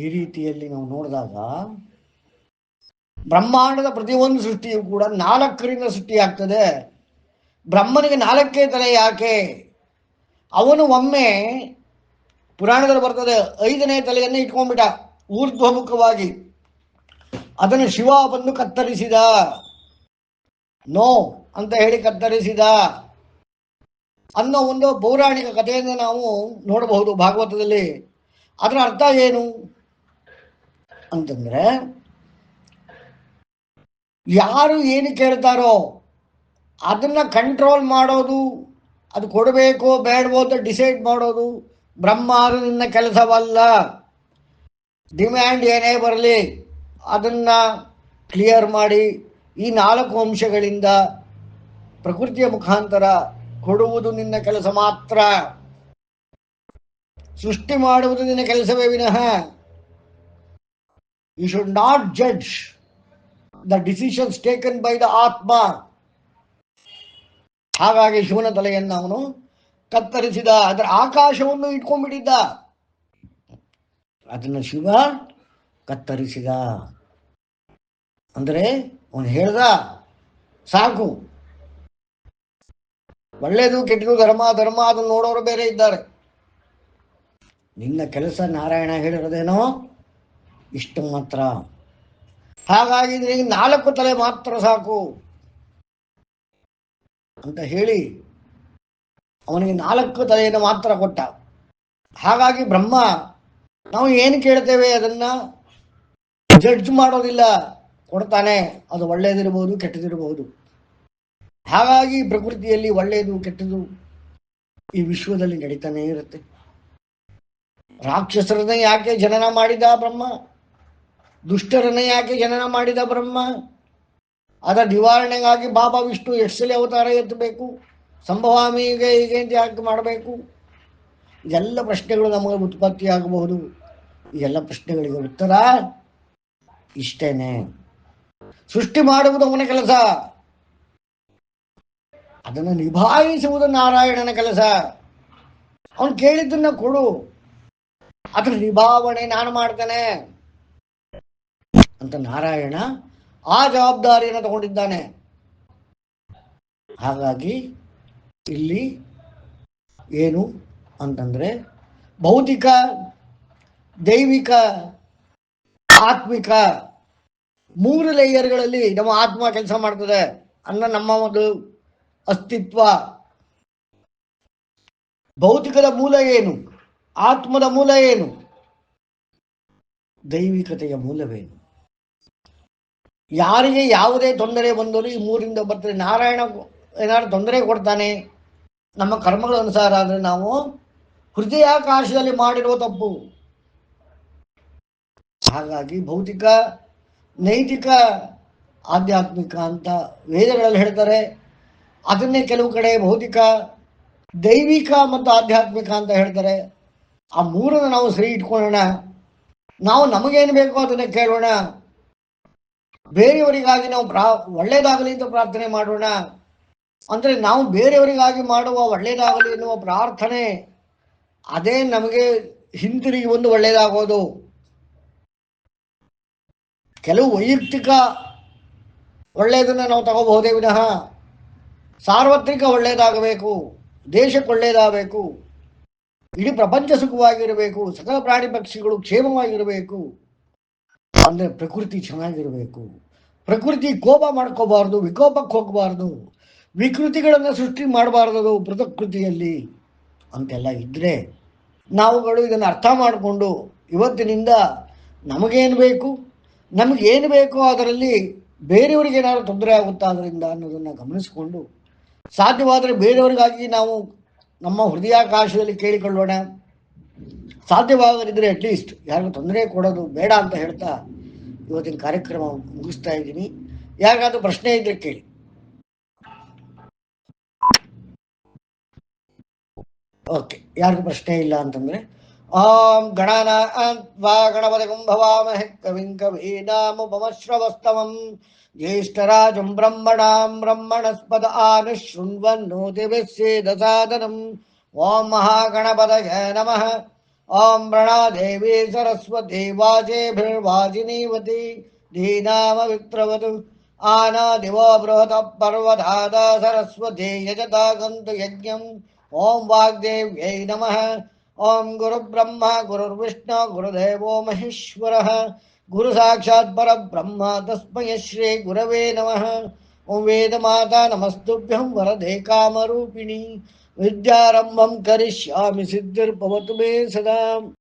ಈ ರೀತಿಯಲ್ಲಿ ನಾವು ನೋಡಿದಾಗ ಬ್ರಹ್ಮಾಂಡದ ಪ್ರತಿಯೊಂದು ಸೃಷ್ಟಿಯು ಕೂಡ 4ರಿಂದ ಸೃಷ್ಟಿಯಾಗ್ತದೆ. ಬ್ರಹ್ಮನಿಗೆ 4 ತಲೆ ಯಾಕೆ? ಅವನು ಒಮ್ಮೆ ಪುರಾಣದಲ್ಲಿ ಬರ್ತದೆ, 5ನೇ ತಲೆಯನ್ನು ಇಟ್ಕೊಂಡ್ಬಿಟ್ಟ ಊರ್ಧ್ವಮುಖವಾಗಿ. ಅದನ್ನು ಶಿವ ಬಂದು ಕತ್ತರಿಸಿದ, ನೋ ಅಂತ ಹೇಳಿ ಕತ್ತರಿಸಿದ ಅನ್ನೋ ಒಂದು ಪೌರಾಣಿಕ ಕಥೆಯನ್ನು ನಾವು ನೋಡಬಹುದು ಭಾಗವತದಲ್ಲಿ. ಅದರ ಅರ್ಥ ಏನು ಅಂತಂದ್ರೆ, ಯಾರು ಏನು ಕೇಳ್ತಾರೋ ಅದನ್ನ ಕಂಟ್ರೋಲ್ ಮಾಡೋದು, ಅದು ಕೊಡಬೇಕೋ ಬೇಡವೋ ಅಂತ ಡಿಸೈಡ್ ಮಾಡೋದು ಬ್ರಹ್ಮ. ಅದು ನಿನ್ನ ಕೆಲಸವಲ್ಲ. ಡಿಮ್ಯಾಂಡ್ ಏನೇ ಬರಲಿ ಅದನ್ನ ಕ್ಲಿಯರ್ ಮಾಡಿ ಈ 4 ಅಂಶಗಳಿಂದ ಪ್ರಕೃತಿಯ ಮುಖಾಂತರ ಕೊಡುವುದು ನಿನ್ನ ಕೆಲಸ ಮಾತ್ರ. ಸೃಷ್ಟಿ ಮಾಡುವುದು ನಿನ್ನ ಕೆಲಸವೇ ವಿನಃ you should not judge the decisions taken by the ಆತ್ಮ. ಹಾಗಾಗಿ ಶಿವನ ತಲೆಯನ್ನು ಅವನು ಕತ್ತರಿಸಿದ. ಅದರ ಆಕಾಶವನ್ನು ಇಟ್ಕೊಂಡ್ಬಿಟ್ಟಿದ್ದ, ಅದನ್ನು ಶಿವ ಕತ್ತರಿಸಿದ. ಅಂದರೆ ಅವನು ಹೇಳ್ದ, ಸಾಕು, ಒಳ್ಳೇದು ಕೆಟ್ಟದು ಧರ್ಮ ಧರ್ಮ ಅದನ್ನು ನೋಡೋರು ಬೇರೆ ಇದ್ದಾರೆ. ನಿನ್ನ ಕೆಲಸ ನಾರಾಯಣ ಹೇಳಿರೋದೇನೋ ಇಷ್ಟು ಮಾತ್ರ. ಹಾಗಾಗಿ ನಿನಗೆ 4 ತಲೆ ಮಾತ್ರ ಸಾಕು ಅಂತ ಹೇಳಿ ಅವನಿಗೆ 4 ತಲೆಯನ್ನು ಮಾತ್ರ ಕೊಟ್ಟ. ಹಾಗಾಗಿ ಬ್ರಹ್ಮ ನಾವು ಏನು ಕೇಳ್ತೇವೆ ಅದನ್ನ ಜಡ್ಜ್ ಮಾಡೋದಿಲ್ಲ, ಕೊಡ್ತಾನೆ. ಅದು ಒಳ್ಳೆಯದಿರಬಹುದು ಕೆಟ್ಟದಿರಬಹುದು. ಹಾಗಾಗಿ ಪ್ರಕೃತಿಯಲ್ಲಿ ಒಳ್ಳೆಯದು ಕೆಟ್ಟದು ಈ ವಿಶ್ವದಲ್ಲಿ ನಡೀತಾನೆ ಇರುತ್ತೆ. ರಾಕ್ಷಸರನ್ನ ಯಾಕೆ ಜನನ ಮಾಡಿದ ಬ್ರಹ್ಮ? ದುಷ್ಟರನ್ನ ಯಾಕೆ ಜನನ ಮಾಡಿದ ಬ್ರಹ್ಮ? ಅದರ ನಿವಾರಣೆಗಾಗಿ ಬಾಬಾ ವಿಷ್ಣು ಎಷ್ಟು ಸಲ ಅವತಾರ ಎತ್ತಬೇಕು? ಸಂಭವಾಮಿ ಹೀಗೆ ಅಂತ ಯಾಕೆ ಮಾಡಬೇಕು? ಇದೆಲ್ಲ ಪ್ರಶ್ನೆಗಳು ನಮಗೆ ಉತ್ಪತ್ತಿ ಆಗಬಹುದು. ಈ ಎಲ್ಲ ಪ್ರಶ್ನೆಗಳಿಗೆ ಉತ್ತರ ಇಷ್ಟೇನೆ. ಸೃಷ್ಟಿ ಮಾಡುವುದು ಅವನ ಕೆಲಸ, ಅದನ್ನು ನಿಭಾಯಿಸುವುದು ನಾರಾಯಣನ ಕೆಲಸ. ಅವನು ಕೇಳಿದ್ದನ್ನ ಕೊಡು, ಅದರ ನಿಭಾವಣೆ ನಾನು ಮಾಡ್ತೇನೆ ಅಂತ ನಾರಾಯಣ ಆ ಜವಾಬ್ದಾರಿಯನ್ನು ತಗೊಂಡಿದ್ದಾನೆ. ಹಾಗಾಗಿ ಇಲ್ಲಿ ಏನು ಅಂತಂದ್ರೆ ಭೌತಿಕ, ದೈವಿಕ, ಆತ್ಮಿಕ 3 ಲೇಯರ್ಗಳಲ್ಲಿ ನಮ್ಮ ಆತ್ಮ ಕೆಲಸ ಮಾಡ್ತದೆ ಅನ್ನೋ ನಮ್ಮ ಒಂದು ಅಸ್ತಿತ್ವ. ಭೌತಿಕದ ಮೂಲ ಏನು? ಆತ್ಮದ ಮೂಲ ಏನು? ದೈವಿಕತೆಯ ಮೂಲವೇನು? ಯಾರಿಗೆ ಯಾವುದೇ ತೊಂದರೆ ಬಂದರೂ ಈ 3ರಿಂದ ಬರ್ತದೆ. ನಾರಾಯಣ ಏನಾದ್ರು ತೊಂದರೆ ಕೊಡ್ತಾನೆ ನಮ್ಮ ಕರ್ಮಗಳ ಅನುಸಾರ ಆದರೆ ನಾವು ಹೃದಯಾಕಾಶದಲ್ಲಿ ಮಾಡಿರುವ ತಪ್ಪು. ಹಾಗಾಗಿ ಭೌತಿಕ, ನೈತಿಕ, ಆಧ್ಯಾತ್ಮಿಕ ಅಂತ ವೇದಗಳಲ್ಲಿ ಹೇಳ್ತಾರೆ. ಅದನ್ನೇ ಕೆಲವು ಕಡೆ ಭೌತಿಕ, ದೈವಿಕ ಮತ್ತು ಆಧ್ಯಾತ್ಮಿಕ ಅಂತ ಹೇಳ್ತಾರೆ. ಆ 3ನ್ನು ನಾವು ಸರಿ ಇಟ್ಕೊಳ್ಳೋಣ. ನಾವು ನಮಗೇನು ಬೇಕೋ ಅದನ್ನ ಕೇಳೋಣ. ಬೇರೆಯವರಿಗಾಗಿ ನಾವು ಒಳ್ಳೇದಾಗಲಿ ಅಂತ ಪ್ರಾರ್ಥನೆ ಮಾಡೋಣ. ಅಂದ್ರೆ ನಾವು ಬೇರೆಯವರಿಗಾಗಿ ಮಾಡುವ ಒಳ್ಳೇದಾಗಲಿ ಎನ್ನುವ ಪ್ರಾರ್ಥನೆ ಅದೇ ನಮಗೆ ಹಿಂತಿರುಗಿ ಒಂದು ಒಳ್ಳೇದಾಗೋದು. ಕೆಲವು ವೈಯಕ್ತಿಕ ಒಳ್ಳೆಯದನ್ನು ನಾವು ತಗೋಬಹುದೇ ವಿನಃ ಸಾರ್ವತ್ರಿಕ ಒಳ್ಳೆಯದಾಗಬೇಕು, ದೇಶಕ್ಕೆ ಒಳ್ಳೆಯದಾಗಬೇಕು, ಇಡೀ ಪ್ರಪಂಚ ಸುಖವಾಗಿರಬೇಕು, ಸಕಲ ಪ್ರಾಣಿ ಪಕ್ಷಿಗಳು ಕ್ಷೇಮವಾಗಿರಬೇಕು ಅಂದ್ರೆ ಪ್ರಕೃತಿ ಚೆನ್ನಾಗಿರಬೇಕು. ಪ್ರಕೃತಿ ಕೋಪ ಮಾಡ್ಕೋಬಾರ್ದು, ವಿಕೋಪಕ್ಕೆ ಹೋಗಬಾರ್ದು, ವಿಕೃತಿಗಳನ್ನು ಸೃಷ್ಟಿ ಮಾಡಬಾರ್ದು ಪ್ರಕೃತಿಯಲ್ಲಿ ಅಂತೆಲ್ಲ ಇದ್ರೆ ನಾವುಗಳು ಇದನ್ನು ಅರ್ಥ ಮಾಡಿಕೊಂಡು ಇವತ್ತಿನಿಂದ ನಮಗೇನು ಬೇಕು, ನಮಗೇನು ಬೇಕೋ ಅದರಲ್ಲಿ ಬೇರೆಯವರಿಗೆ ಏನಾದ್ರು ತೊಂದರೆ ಆಗುತ್ತಾ ಅದರಿಂದ ಅನ್ನೋದನ್ನು ಗಮನಿಸಿಕೊಂಡು ಸಾಧ್ಯವಾದರೆ ಬೇರೆಯವರಿಗಾಗಿ ನಾವು ನಮ್ಮ ಹೃದಯಾಕಾಶದಲ್ಲಿ ಕೇಳಿಕೊಳ್ಳೋಣ. ಸಾಧ್ಯವಾಗದಿದ್ದರೆ ಅಟ್ಲೀಸ್ಟ್ ಯಾರಿಗೂ ತೊಂದರೆ ಕೊಡೋದು ಬೇಡ ಅಂತ ಹೇಳ್ತಾ ಇವತ್ತಿನ ಕಾರ್ಯಕ್ರಮ ಮುಗಿಸ್ತಾ ಇದ್ದೀನಿ. ಯಾರಿಗಾದ್ರೂ ಪ್ರಶ್ನೆ ಇದ್ರೆ ಕೇಳಿ. ಓಕೆ, ಯಾರಿಗೂ ಪ್ರಶ್ನೆ ಇಲ್ಲ ಅಂತಂದ್ರೆ ಓಂ ಗಣಾನಾನ್ವಾ ಗಣಪತಿಂ ಭವಾಮಹೇ ಕವಿಂ ಕವೀನಾಮುಪಮಶ್ರವಸ್ತಮಂ ಜ್ಯೇಷ್ಠರಾಜಂ ಬ್ರಹ್ಮಣಾಂ ಬ್ರಹ್ಮಣಸ್ಪದ ಆನುಶೃಣ್ವನ್ನೋತಿಭಿಸ್ಸೇದಸಾದನಂ. ಓಂ ಮಹಾಗಣಪತಯೇ ನಮಃ. ಓಂ ಪ್ರಣಾದೇವಿ ಸರಸ್ವತಿ ವಾಚೇಭಿರ್ವಾಚಿನೀವತಿ ಧೀನಾಮ ವಿತ್ರವತು ಆನಾದಿವೋ ಬೃಹತ ಪರ್ವತಾದ ಸರಸ್ವತಿ ಯಜತಾಗಂತು ಯಜ್ಞಂ. ಓಂ ವಾಗ್ದೇವ್ಯೈ ನಮಃ. ಓಂ ಗುರುಬ್ರಹ್ಮ ಗುರುರ್ವಿಷ್ಣು ಗುರುದೇವೋ ಮಹೇಶ್ವರಃ ಗುರು ಸಾಕ್ಷಾತ್ ಪರಬ್ರಹ್ಮ ತಸ್ಮೈ ಶ್ರೀ ಗುರವೇ ನಮಃ. ಓಂ ವೇದಮಾತಾ ನಮಸ್ತುಭ್ಯಂ ವರದೆ ಕಾಮರೂಪಿಣಿ ವಿದ್ಯಾರಂಭಂ ಕರಿಷ್ಯಾಮಿ ಸಿದ್ಧಿರ್ಭವತು ಮೇ ಸದಾ.